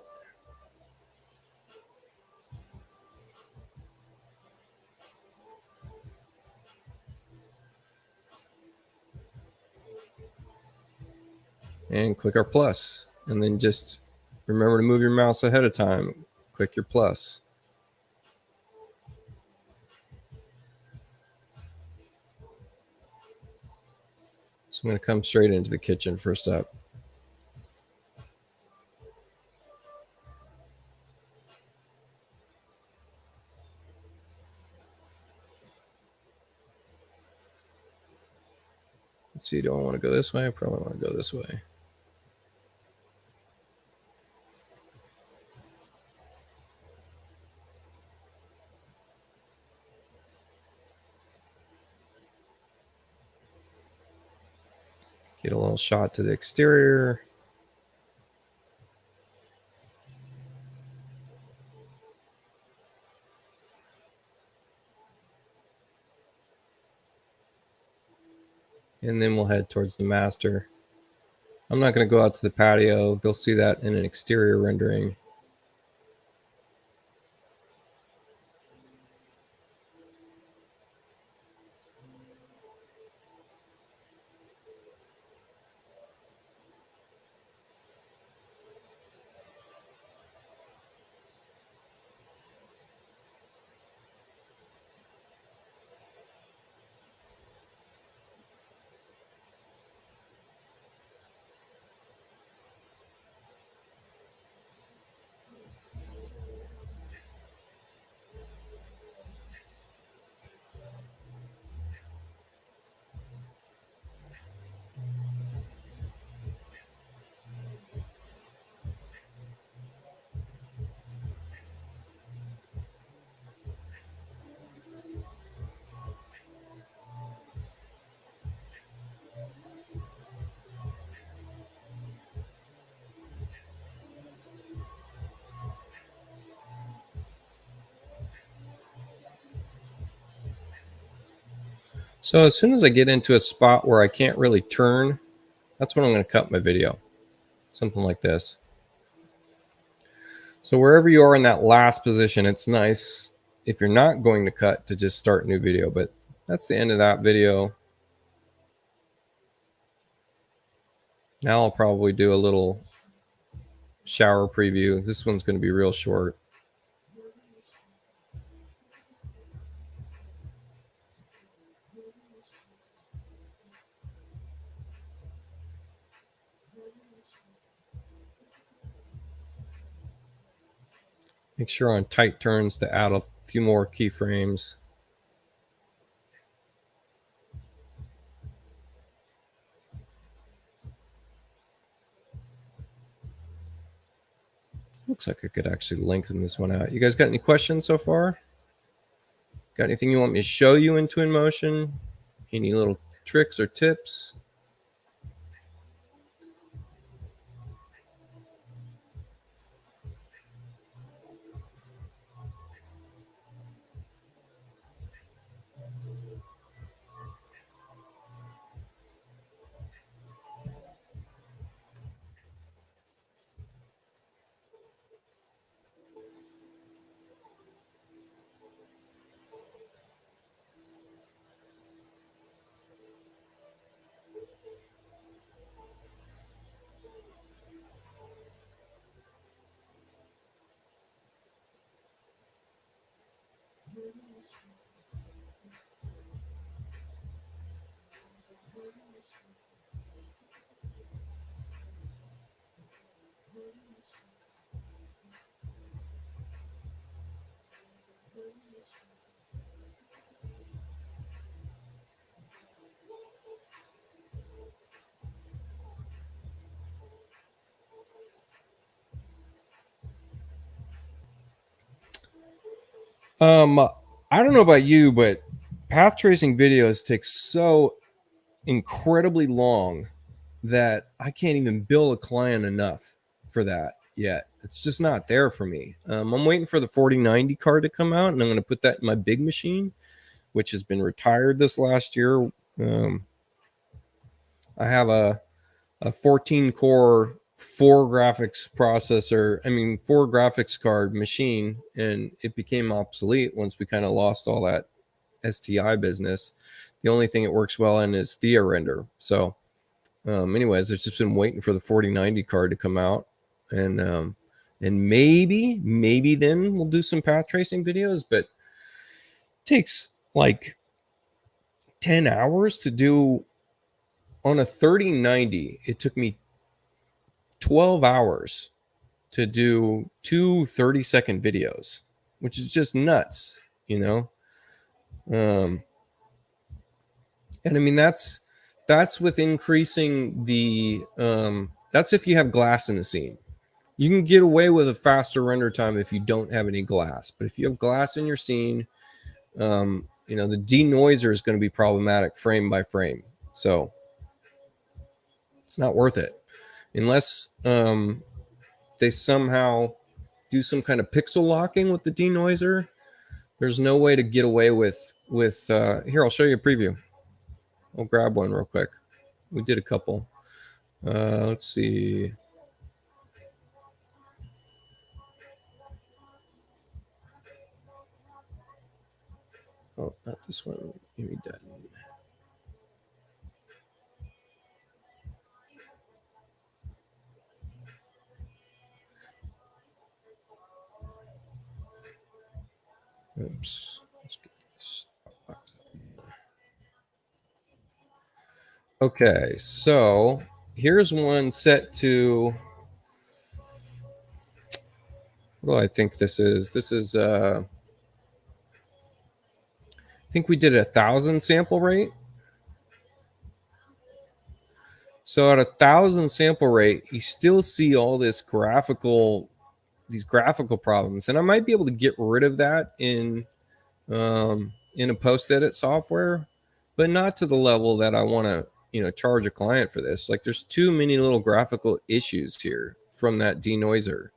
And click our plus. And then just remember to move your mouse ahead of time. Click your plus. So I'm going to come straight into the kitchen first up. Let's see, do I want to go this way? I probably want to go this way. Get a little shot to the exterior. And then we'll head towards the master. I'm not going to go out to the patio. They'll see that in an exterior rendering. So as soon as I get into a spot where I can't really turn, that's when I'm going to cut my video. Something like this. So wherever you are in that last position, it's nice if you're not going to cut to just start a new video. But that's the end of that video. Now I'll probably do a little shower preview. This one's going to be real short. Make sure on tight turns to add a few more keyframes. Looks like I could actually lengthen this one out. You guys got any questions so far? Got anything you want me to show you in Twinmotion? Any little tricks or tips? I don't know about you, but path tracing videos take so incredibly long that I can't even bill a client enough for that yet. It's just not there for me. I'm waiting for the 4090 card to come out, and I'm going to put that in my big machine, which has been retired this last year. I have a 14 core, four graphics card machine, and it became obsolete once we kind of lost all that STI business. The only thing it works well in is Thea render. So anyways, I've just been waiting for the 4090 card to come out, and maybe then we'll do some path tracing videos, but it takes like 10 hours to do. On a 3090, it took me 12 hours to do two 30-second videos, which is just nuts, you know? And I mean, that's with increasing the, that's if you have glass in the scene. You can get away with a faster render time if you don't have any glass. But if you have glass in your scene, you know, the denoiser is going to be problematic frame by frame. So It's not worth it unless they somehow do some kind of pixel locking with the denoiser. There's no way to get away with here, I'll show you a preview. I'll grab one real quick. We did a couple. Let's see. Oh, not this one. Maybe that. Oops. Let's get this. Okay, so here's one set to, what do I think this is? This is I think we did 1,000 sample rate. So at 1,000 sample rate, you still see all these graphical problems, and I might be able to get rid of that in a post edit software, but not to the level that I want to charge a client for this. Like, there's too many little graphical issues here from that denoiser,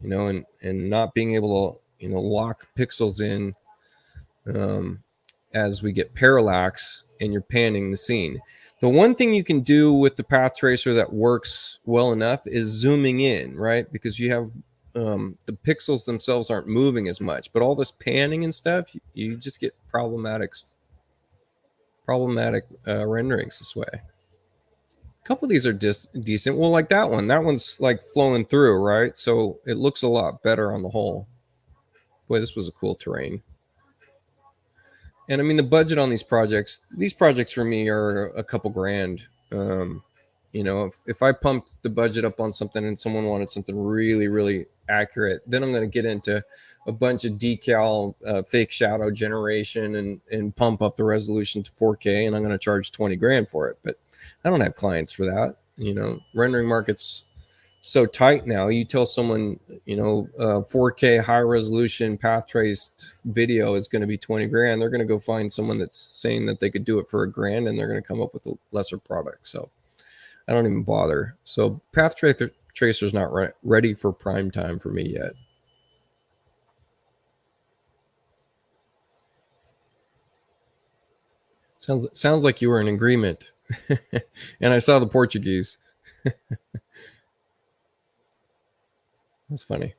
and not being able to lock pixels in as we get parallax and you're panning the scene. The one thing you can do with the path tracer that works well enough is zooming in, right? Because you have the pixels themselves aren't moving as much, but all this panning and stuff, you just get problematic renderings this way. A couple of these are decent. Well, like that one's like flowing through, right? So it looks a lot better on the whole. Boy, this was a cool terrain. And I mean, the budget on these projects for me are a couple grand. If I pumped the budget up on something and someone wanted something really, really accurate, then I'm going to get into a bunch of decal fake shadow generation and pump up the resolution to 4K, and I'm going to charge 20 grand for it. But I don't have clients for that. Rendering market's so tight now. You tell someone 4K high resolution path traced video is going to be 20 grand, they're going to go find someone that's saying that they could do it for $1,000, and they're going to come up with a lesser product. So I don't even bother. So path tracer is not ready for prime time for me yet. Sounds like you were in agreement. And I saw the Portuguese. That's funny.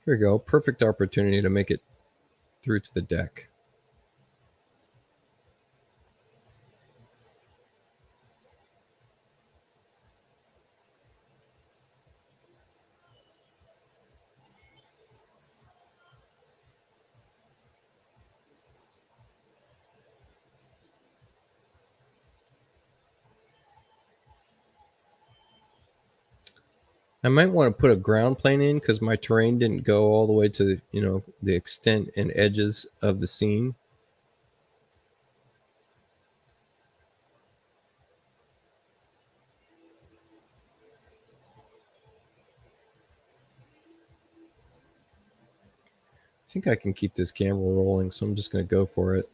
Here we go. Perfect opportunity to make it through to the deck. I might want to put a ground plane in because my terrain didn't go all the way to the extent and edges of the scene. I think I can keep this camera rolling, so I'm just going to go for it.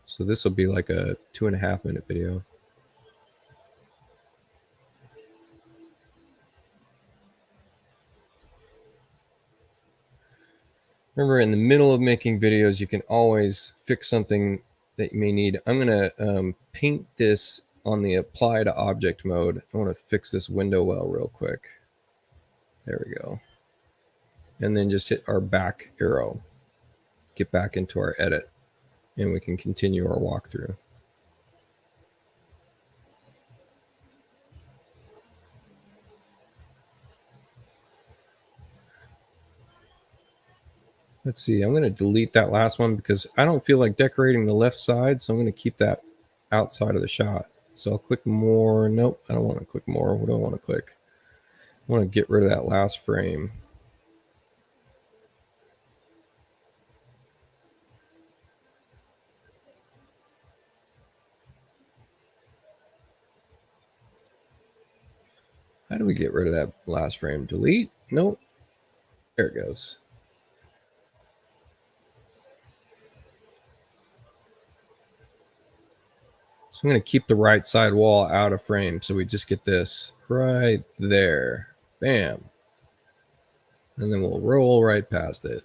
So this will be like a 2.5 minute video. Remember, in the middle of making videos, you can always fix something that you may need. I'm going to paint this on the apply to object mode. I want to fix this window well real quick. There we go. And then just hit our back arrow. Get back into our edit. And we can continue our walkthrough. Let's see, I'm going to delete that last one because I don't feel like decorating the left side, so I'm going to keep that outside of the shot. So I'll click more. Nope, I don't want to click more. What do I want to click? I want to get rid of that last frame. How do we get rid of that last frame? Delete? Nope. There it goes. So I'm going to keep the right side wall out of frame. So we just get this right there. Bam. And then we'll roll right past it.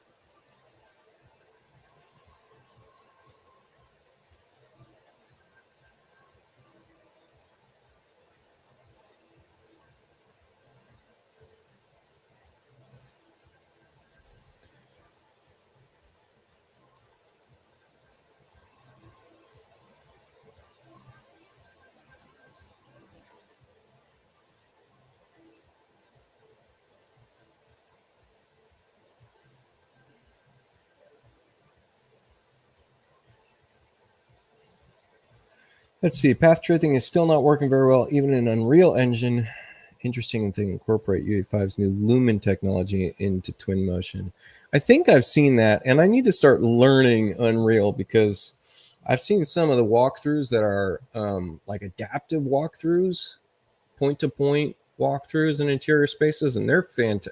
Let's see. Path truthing is still not working very well, even in Unreal Engine. Interesting thing, incorporate UE5's new Lumen technology into Twinmotion. I think I've seen that, and I need to start learning Unreal because I've seen some of the walkthroughs that are like adaptive walkthroughs, point-to-point walkthroughs in interior spaces, and they're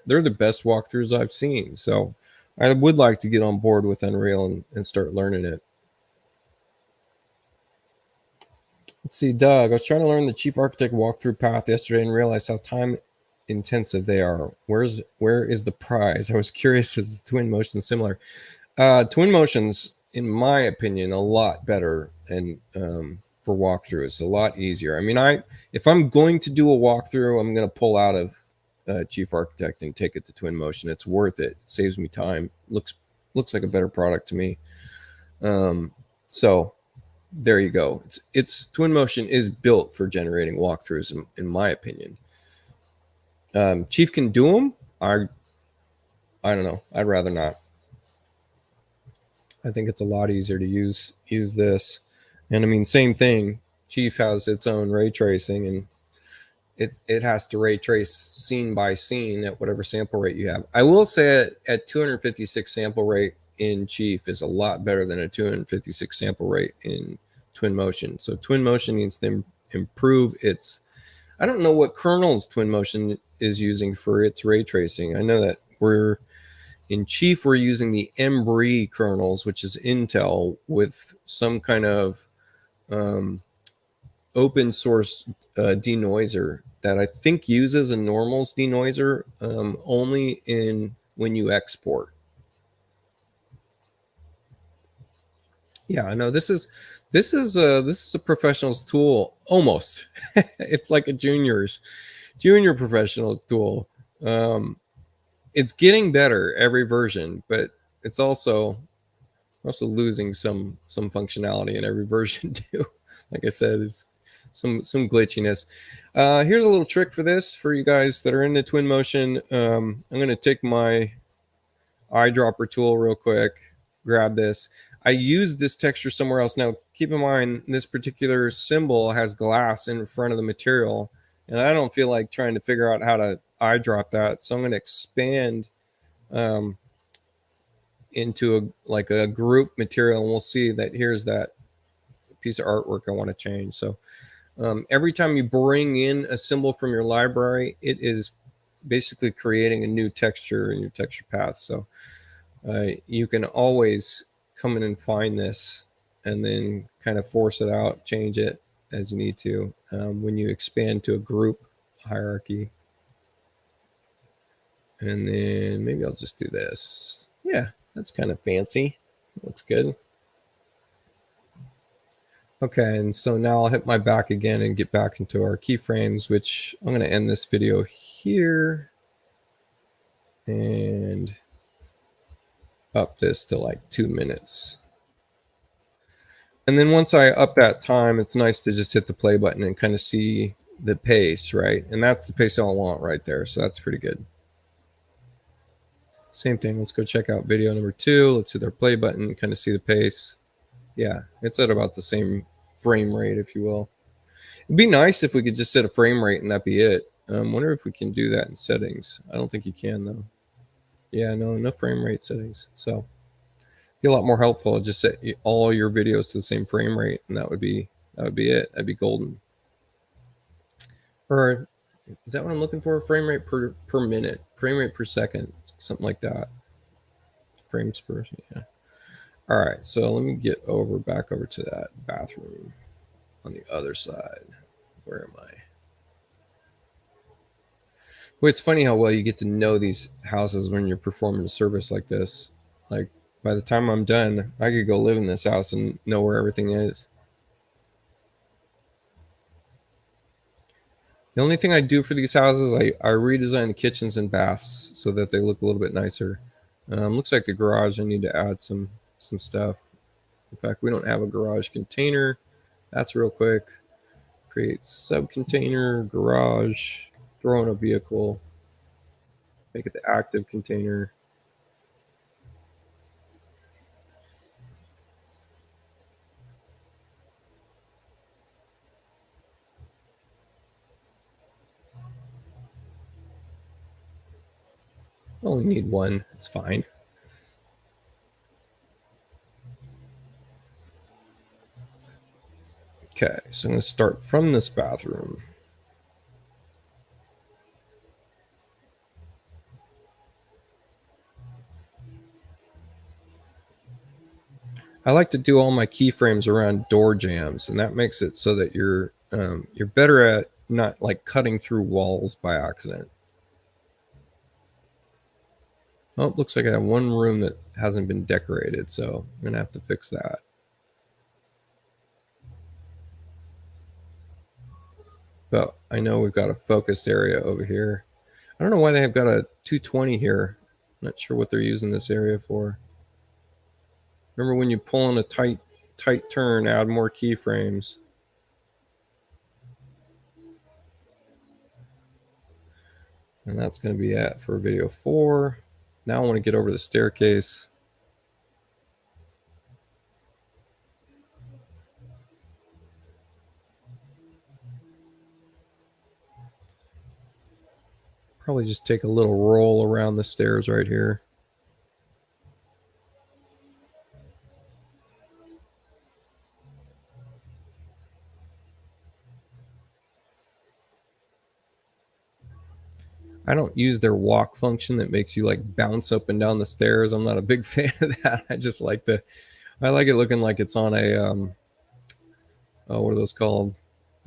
they're the best walkthroughs I've seen. So I would like to get on board with Unreal and start learning it. Let's see, Doug. I was trying to learn the chief architect walkthrough path yesterday and realized how time intensive they are. Where is the prize? I was curious. Is the Twinmotion similar? Twinmotion's, in my opinion, a lot better and for walkthrough. It's a lot easier. I mean, if I'm going to do a walkthrough, I'm going to pull out of chief architect and take it to Twinmotion. It's worth it. It saves me time. Looks like a better product to me. So there you go. It's Twinmotion is built for generating walkthroughs, in my opinion. Chief can do them. I don't know. I'd rather not. I think it's a lot easier to use this. And I mean, same thing. Chief has its own ray tracing, and it has to ray trace scene by scene at whatever sample rate you have. I will say at 256 sample rate in Chief is a lot better than a 256 sample rate in Twinmotion. So Twinmotion needs to improve its. I don't know what kernels Twinmotion is using for its ray tracing. I know that in Chief we're using the Embry kernels, which is Intel with some kind of open source denoiser that I think uses a normals denoiser only when you export. Yeah, I know this is a professional's tool almost. It's like a junior professional tool. It's getting better every version, but it's also losing some functionality in every version too. Like I said, there's some glitchiness. Here's a little trick for this for you guys that are into Twinmotion. I'm going to take my eyedropper tool real quick, grab this. I used this texture somewhere else. Now, keep in mind, this particular symbol has glass in front of the material, and I don't feel like trying to figure out how to eyedrop that. So I'm going to expand into a group material, and we'll see that here's that piece of artwork I want to change. So every time you bring in a symbol from your library, it is basically creating a new texture in your texture path. So you can always come in and find this and then kind of force it out, change it as you need to when you expand to a group hierarchy. And then maybe I'll just do this. Yeah, that's kind of fancy. Looks good. Okay, and so now I'll hit my back again and get back into our keyframes, which I'm going to end this video here and up this to like 2 minutes. And then once I up that time, it's nice to just hit the play button and kind of see the pace, right? And that's the pace I want right there. So that's pretty good. Same thing. Let's go check out video number 2. Let's hit our play button, kind of see the pace. Yeah, it's at about the same frame rate, if you will. It'd be nice if we could just set a frame rate and that be it. Wonder if we can do that in settings. I don't think you can though. Yeah, no frame rate settings. So be a lot more helpful. Just set all your videos to the same frame rate, and that would be it. That'd be golden. Or is that what I'm looking for? Frame rate per minute, frame rate per second, something like that. Frames per, yeah. All right, so let me get back over to that bathroom on the other side. Where am I? Well, it's funny how well you get to know these houses when you're performing a service like this. Like by the time I'm done, I could go live in this house and know where everything is. The only thing I do for these houses, I redesign the kitchens and baths so that they look a little bit nicer. Looks like the garage, I need to add some stuff. In fact, we don't have a garage container. That's real quick. Create sub container, garage, throw in a vehicle, make it the active container. I only need one, it's fine. Okay, so I'm going to start from this bathroom. I like to do all my keyframes around door jams, and that makes it so that you're better at not like cutting through walls by accident. Oh, it looks like I have one room that hasn't been decorated, so I'm gonna have to fix that. But I know we've got a focused area over here. I don't know why they have got a 220 here. I'm not sure what they're using this area for. Remember when you pull in a tight turn, add more keyframes. And that's going to be it for video 4. Now I want to get over the staircase. Probably just take a little roll around the stairs right here. I don't use their walk function that makes you like bounce up and down the stairs. I'm not a big fan of that. I like it looking like it's on a oh, what are those called?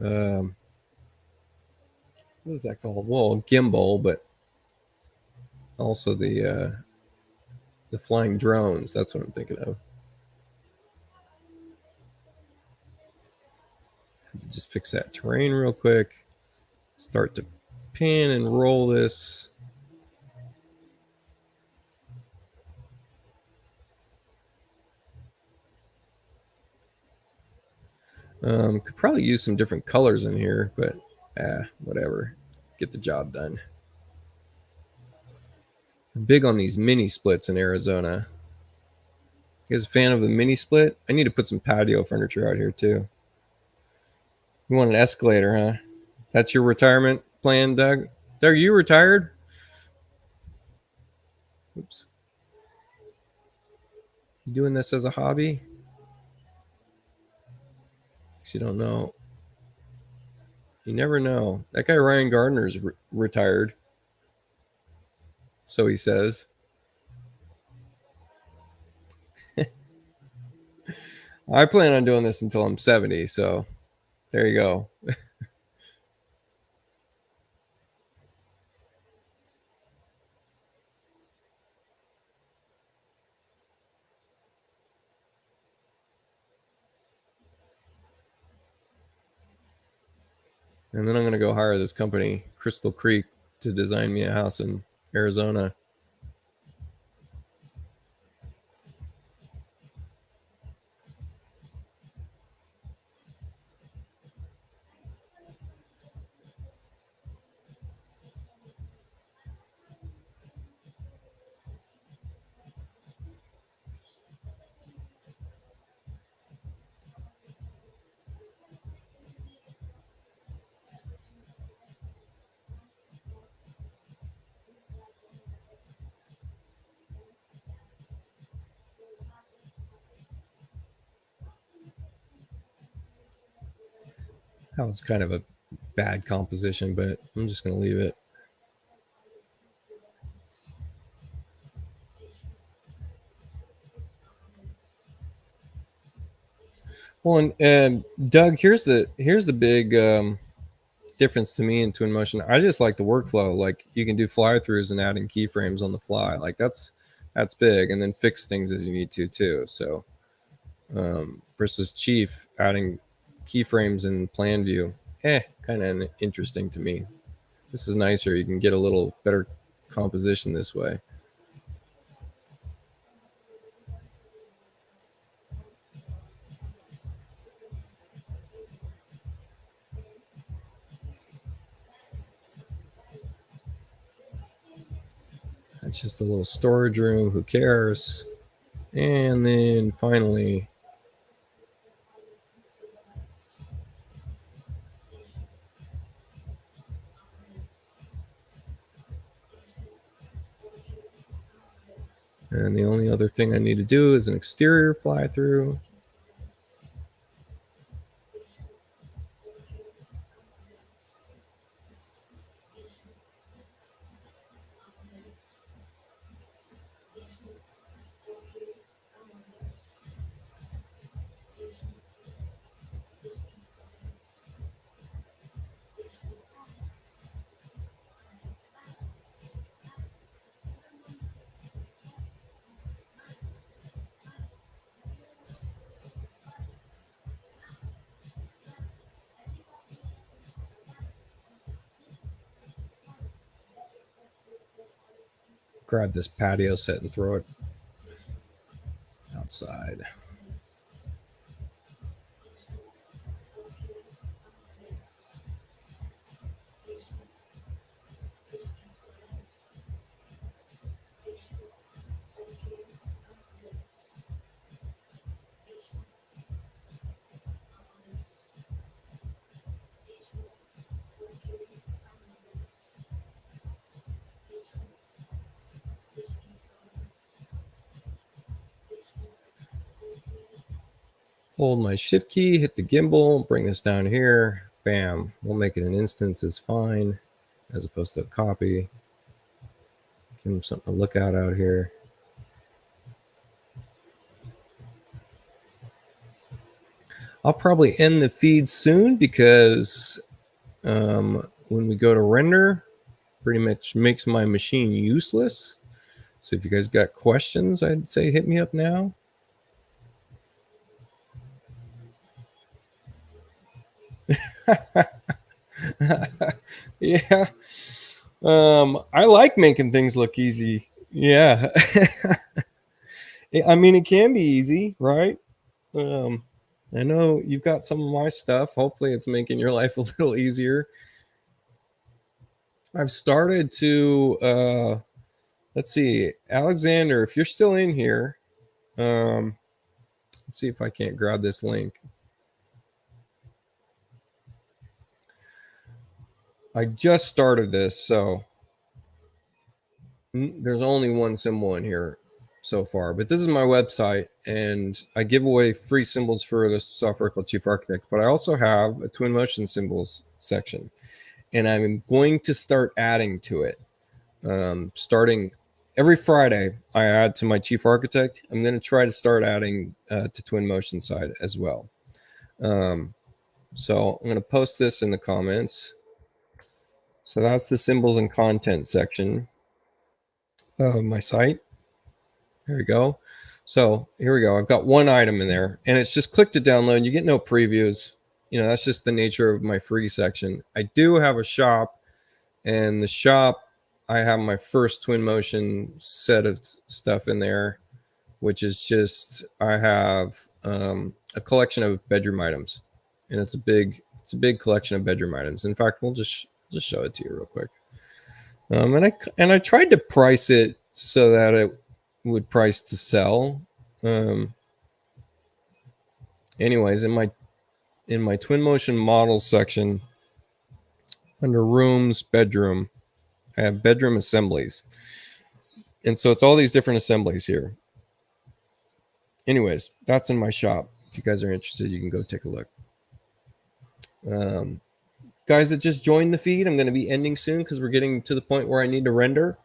Um, what is that called? Well, gimbal, but also the flying drones. That's what I'm thinking of. Just fix that terrain real quick. Start to pin and roll this. Could probably use some different colors in here, but whatever. Get the job done. I'm big on these mini splits in Arizona. You guys a fan of the mini split? I need to put some patio furniture out here too. You want an escalator, huh? That's your retirement plan, Doug? Doug, are you retired? Oops. You doing this as a hobby? You don't know. You never know. That guy Ryan Gardner's retired. So he says. I plan on doing this until I'm 70, so there you go. And then I'm going to go hire this company, Crystal Creek, to design me a house in Arizona. That was kind of a bad composition, but I'm just going to leave it. Well, and Doug, here's the big difference to me in Twinmotion. I just like the workflow. Like you can do fly throughs and adding keyframes on the fly. Like that's big, and then fix things as you need to too. So versus Chief adding keyframes in plan view, kind of interesting to me. This is nicer. You can get a little better composition this way. That's just a little storage room. Who cares? And then finally, and the only other thing I need to do is an exterior fly through. Grab this patio set and throw it outside. Hold my shift key, hit the gimbal, bring this down here. Bam. We'll make it an instance is fine as opposed to a copy. Give them something to look at out here. I'll probably end the feed soon because when we go to render, pretty much makes my machine useless. So if you guys got questions, I'd say hit me up now. Yeah. I like making things look easy. Yeah. I mean, it can be easy, right? I know you've got some of my stuff. Hopefully it's making your life a little easier. I've started to let's see, Alexander, if you're still in here, let's see if I can't grab this link. I just started this, so there's only one symbol in here so far, but this is my website, and I give away free symbols for the software called Chief Architect, but I also have a Twinmotion symbols section, and I'm going to start adding to it. Starting every Friday, I add to my Chief Architect. I'm going to try to start adding to Twinmotion side as well. So I'm going to post this in the comments. So that's the symbols and content section of my site. There we go. So here we go. I've got one item in there, and it's just click to download. You get no previews. You know, that's just the nature of my free section. I do have a shop, and the shop, I have my first Twinmotion set of stuff in there, which is just, I have a collection of bedroom items, and it's a big collection of bedroom items. In fact, we'll just show it to you real quick. And I tried to price it so that it would price to sell. Anyways, in my Twinmotion models section, under rooms, bedroom, I have bedroom assemblies. And so it's all these different assemblies here. Anyways, that's in my shop. If you guys are interested, you can go take a look. Guys that just joined the feed, I'm going to be ending soon because we're getting to the point where I need to render.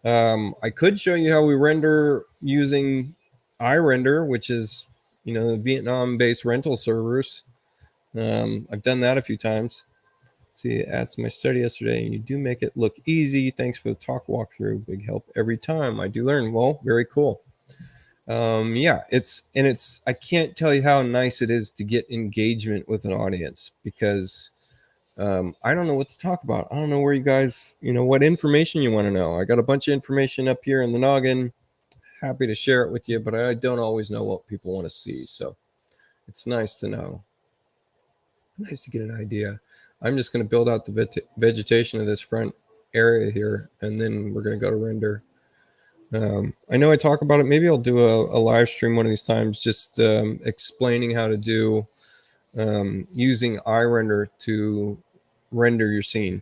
I could show you how we render using iRender, which is, Vietnam-based rental servers. I've done that a few times. See, asked my study yesterday, and you do make it look easy. Thanks for the talk walkthrough. Big help every time. I do learn. Well, very cool. Yeah, I can't tell you how nice it is to get engagement with an audience, because I don't know what to talk about. I don't know where you guys, what information you want to know. I got a bunch of information up here in the noggin. Happy to share it with you, but I don't always know what people want to see. So it's nice to know. Nice to get an idea. I'm just going to build out the vegetation of this front area here, and then we're going to go to render. I know I talk about it. Maybe I'll do a live stream one of these times, just explaining how to do using iRender to render your scene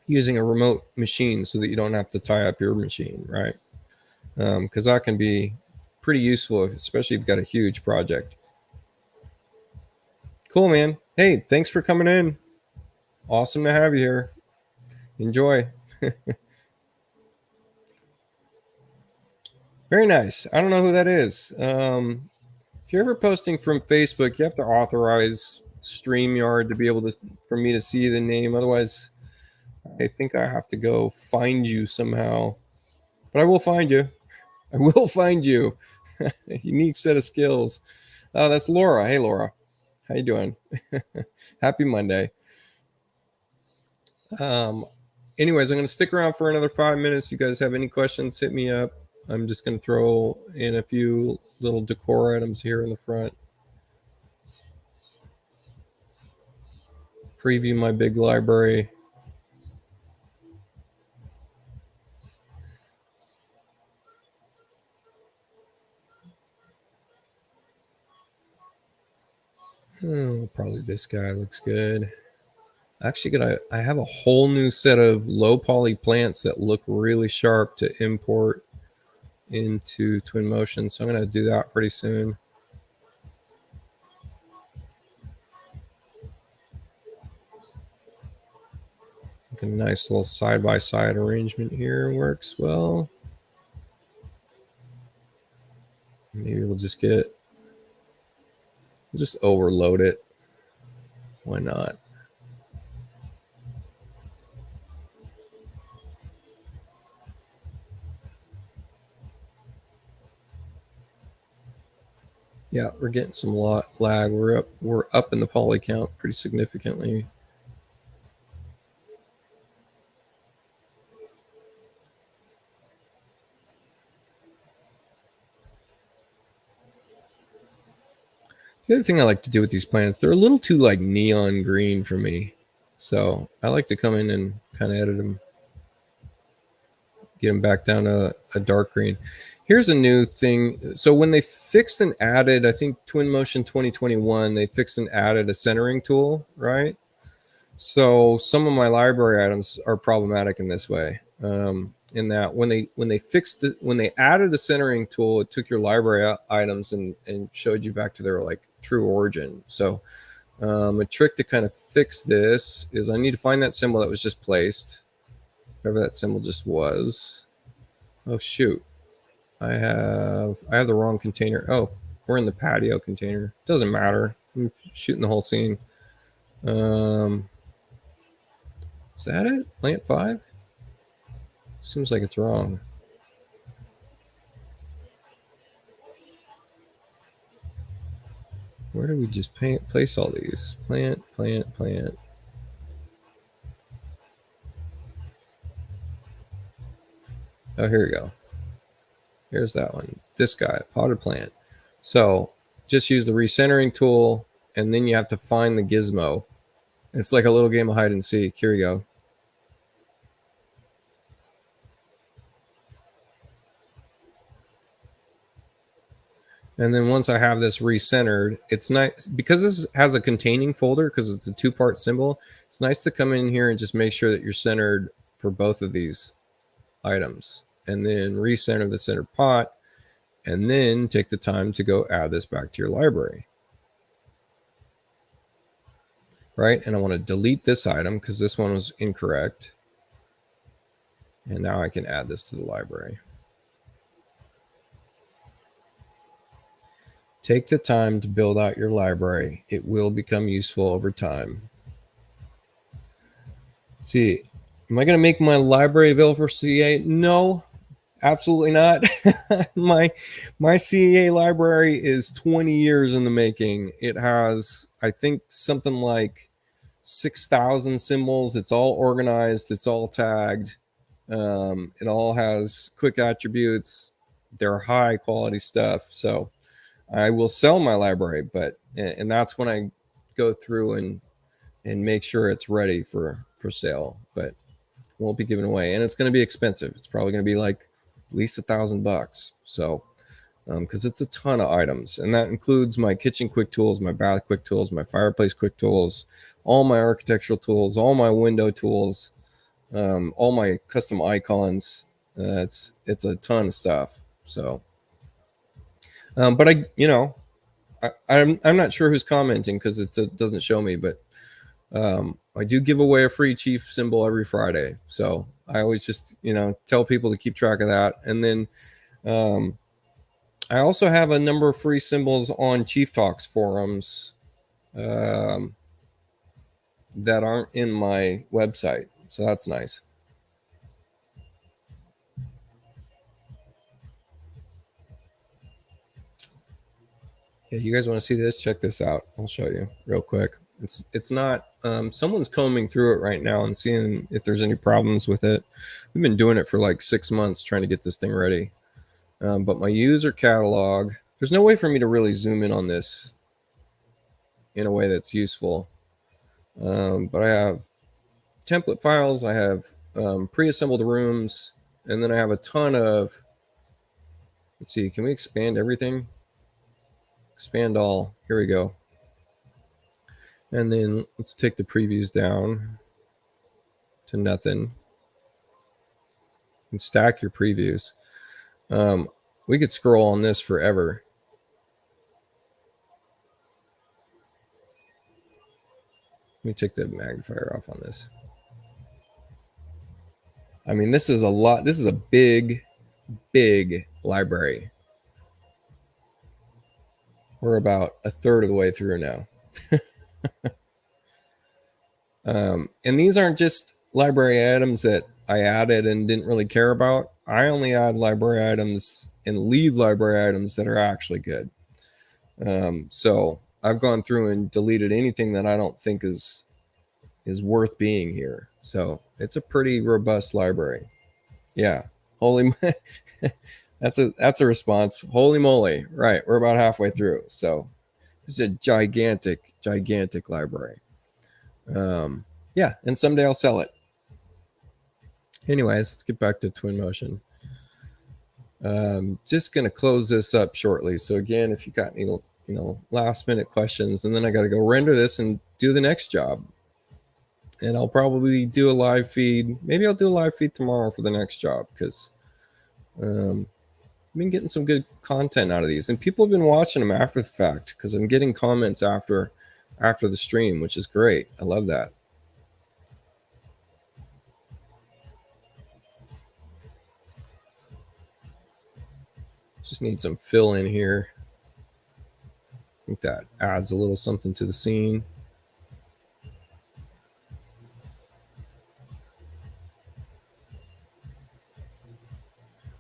using a remote machine, so that you don't have to tie up your machine, right? Because that can be pretty useful, especially if you've got a huge project. Cool, man. Hey, thanks for coming in. Awesome to have you here. Enjoy. Very nice. I don't know who that is. If you're ever posting from Facebook, you have to authorize StreamYard to be able to, for me to see the name. Otherwise, I think I have to go find you somehow. But I will find you. I will find you. A unique set of skills. That's Laura. Hey, Laura. How you doing? Happy Monday. Anyways, I'm going to stick around for another 5 minutes. You guys have any questions, hit me up. I'm just going to throw in a few little decor items here in the front. Preview my big library. Oh, probably this guy looks good. Actually, I have a whole new set of low poly plants that look really sharp to import into Twinmotion, so I'm going to do that pretty soon. I think a nice little side-by-side arrangement here works well. Maybe we'll just overload it. Why not? Yeah, we're getting some lag. We're up in the poly count pretty significantly. The other thing I like to do with these plants, they're a little too like neon green for me. So I like to come in and kind of edit them, get them back down to a dark green. Here's a new thing. So when they fixed and added, I think Twinmotion 2021, they fixed and added a centering tool, right? So some of my library items are problematic in this way. In that when they added the centering tool, it took your library items and showed you back to their like true origin. So a trick to kind of fix this is I need to find that symbol that was just placed, whatever that symbol just was. Oh shoot, I have the wrong container. Oh, we're in the patio container. Doesn't matter. I'm shooting the whole scene. Is that it? Plant 5? Seems like it's wrong. Where do we just place all these? Plant. Oh, here we go. Here's that one. This guy, potted plant. So just use the recentering tool, and then you have to find the gizmo. It's like a little game of hide and seek. Here we go. And then once I have this recentered, it's nice because this has a containing folder because it's a 2-part symbol. It's nice to come in here and just make sure that you're centered for both of these items, and then recenter the center pot, and then take the time to go add this back to your library. right? And I want to delete this item because this one was incorrect. And now I can add this to the library. Take the time to build out your library. It will become useful over time. Let's see, am I going to make my library available for CA? No, absolutely not. my CA library is 20 years in the making. It has, I think, something like 6,000 symbols. It's all organized. It's all tagged. It all has quick attributes. They're high quality stuff. So I will sell my library, but and that's when I go through and make sure it's ready for sale. But won't be given away, and it's going to be expensive. It's probably going to be like at least $1,000. So because it's a ton of items, and that includes my kitchen quick tools, my bath quick tools, my fireplace quick tools, all my architectural tools, all my window tools, all my custom icons. It's a ton of stuff. So, but I'm not sure who's commenting because it doesn't show me, but I do give away a free chief symbol every Friday. So I always just, tell people to keep track of that. And then I also have a number of free symbols on Chief Talks forums that aren't in my website. So that's nice. Yeah, you guys want to see this? Check this out. I'll show you real quick. It's not someone's combing through it right now and seeing if there's any problems with it. We've been doing it for like 6 months trying to get this thing ready. But my user catalog, there's no way for me to really zoom in on this in a way that's useful. But I have template files, I have pre-assembled rooms, and then I have a ton of, let's see, can we expand everything? Expand all. Here we go. And then let's take the previews down to nothing and stack your previews. We could scroll on this forever. Let me take the magnifier off on this. I mean, this is a lot. This is a big library. We're about a third of the way through now. And these aren't just library items that I added and didn't really care about. I only add library items and leave library items that are actually good. So I've gone through and deleted anything that I don't think is worth being here. So it's a pretty robust library. Yeah. Holy that's a response. Holy moly. Right. We're about halfway through. So this is a gigantic library. Yeah, and someday I'll sell it. Anyways, let's get back to Twinmotion. Just gonna close this up shortly. So again, if you got any last minute questions, and then I got to go render this and do the next job. And I'll probably do a live feed. Maybe I'll do a live feed tomorrow for the next job because I've been getting some good content out of these, and people have been watching them after the fact because I'm getting comments after the stream, which is great. I love that. Just need some fill in here. I think that adds a little something to the scene.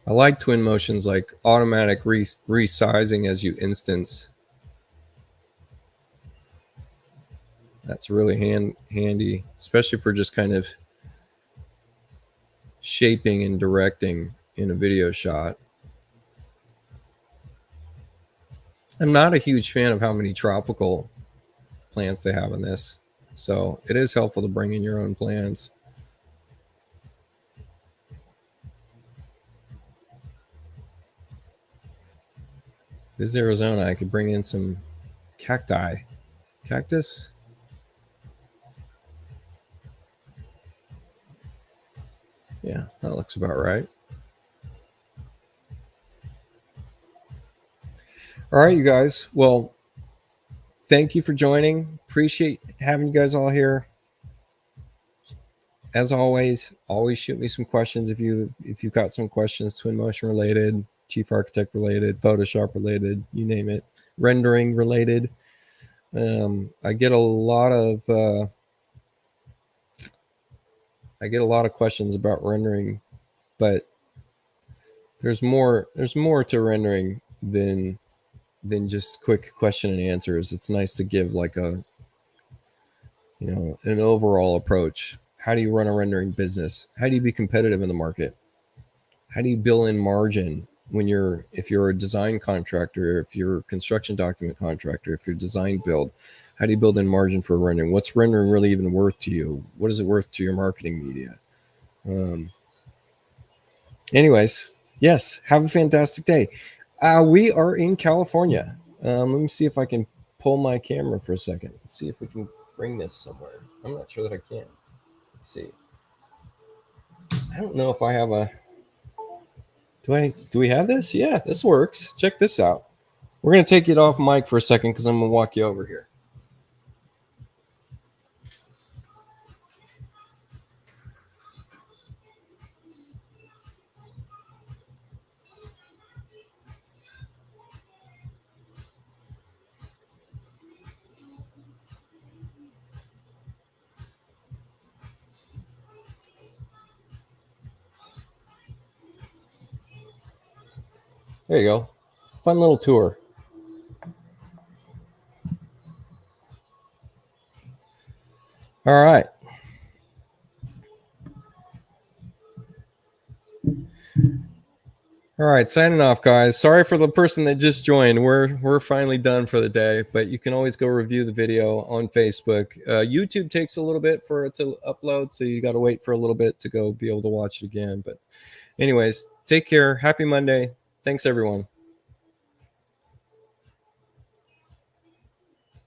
I like Twinmotion's like automatic resizing as you instance. That's really handy, especially for just kind of shaping and directing in a video shot. I'm not a huge fan of how many tropical plants they have in this, so it is helpful to bring in your own plants. This is Arizona. I could bring in some cactus. Yeah, that looks about right. All right, you guys. Well, thank you for joining. Appreciate having you guys all here. As always shoot me some questions if you've got some questions, Twinmotion related, Chief Architect related, Photoshop related, you name it, rendering related. I get a lot of questions about rendering, but there's more to rendering than just quick question and answers. It's nice to give like an overall approach. How do you run a rendering business? How do you be competitive in the market? How do you build in margin if you're a design contractor, if you're a construction document contractor, if you're design build? How do you build in margin for rendering? What's rendering really even worth to you? What is it worth to your marketing media? Anyways, yes, have a fantastic day. We are in California. Let me see if I can pull my camera for a second. Let's see if we can bring this somewhere. I'm not sure that I can. Let's see. I don't know if I have a... Do we have this? Yeah, this works. Check this out. We're going to take it off mic for a second because I'm going to walk you over here. There you go. Fun little tour. All right. All right, signing off, guys. Sorry for the person that just joined. We're finally done for the day, but you can always go review the video on Facebook. YouTube takes a little bit for it to upload, so you got to wait for a little bit to go be able to watch it again. But anyways, take care. Happy Monday. Thanks, everyone.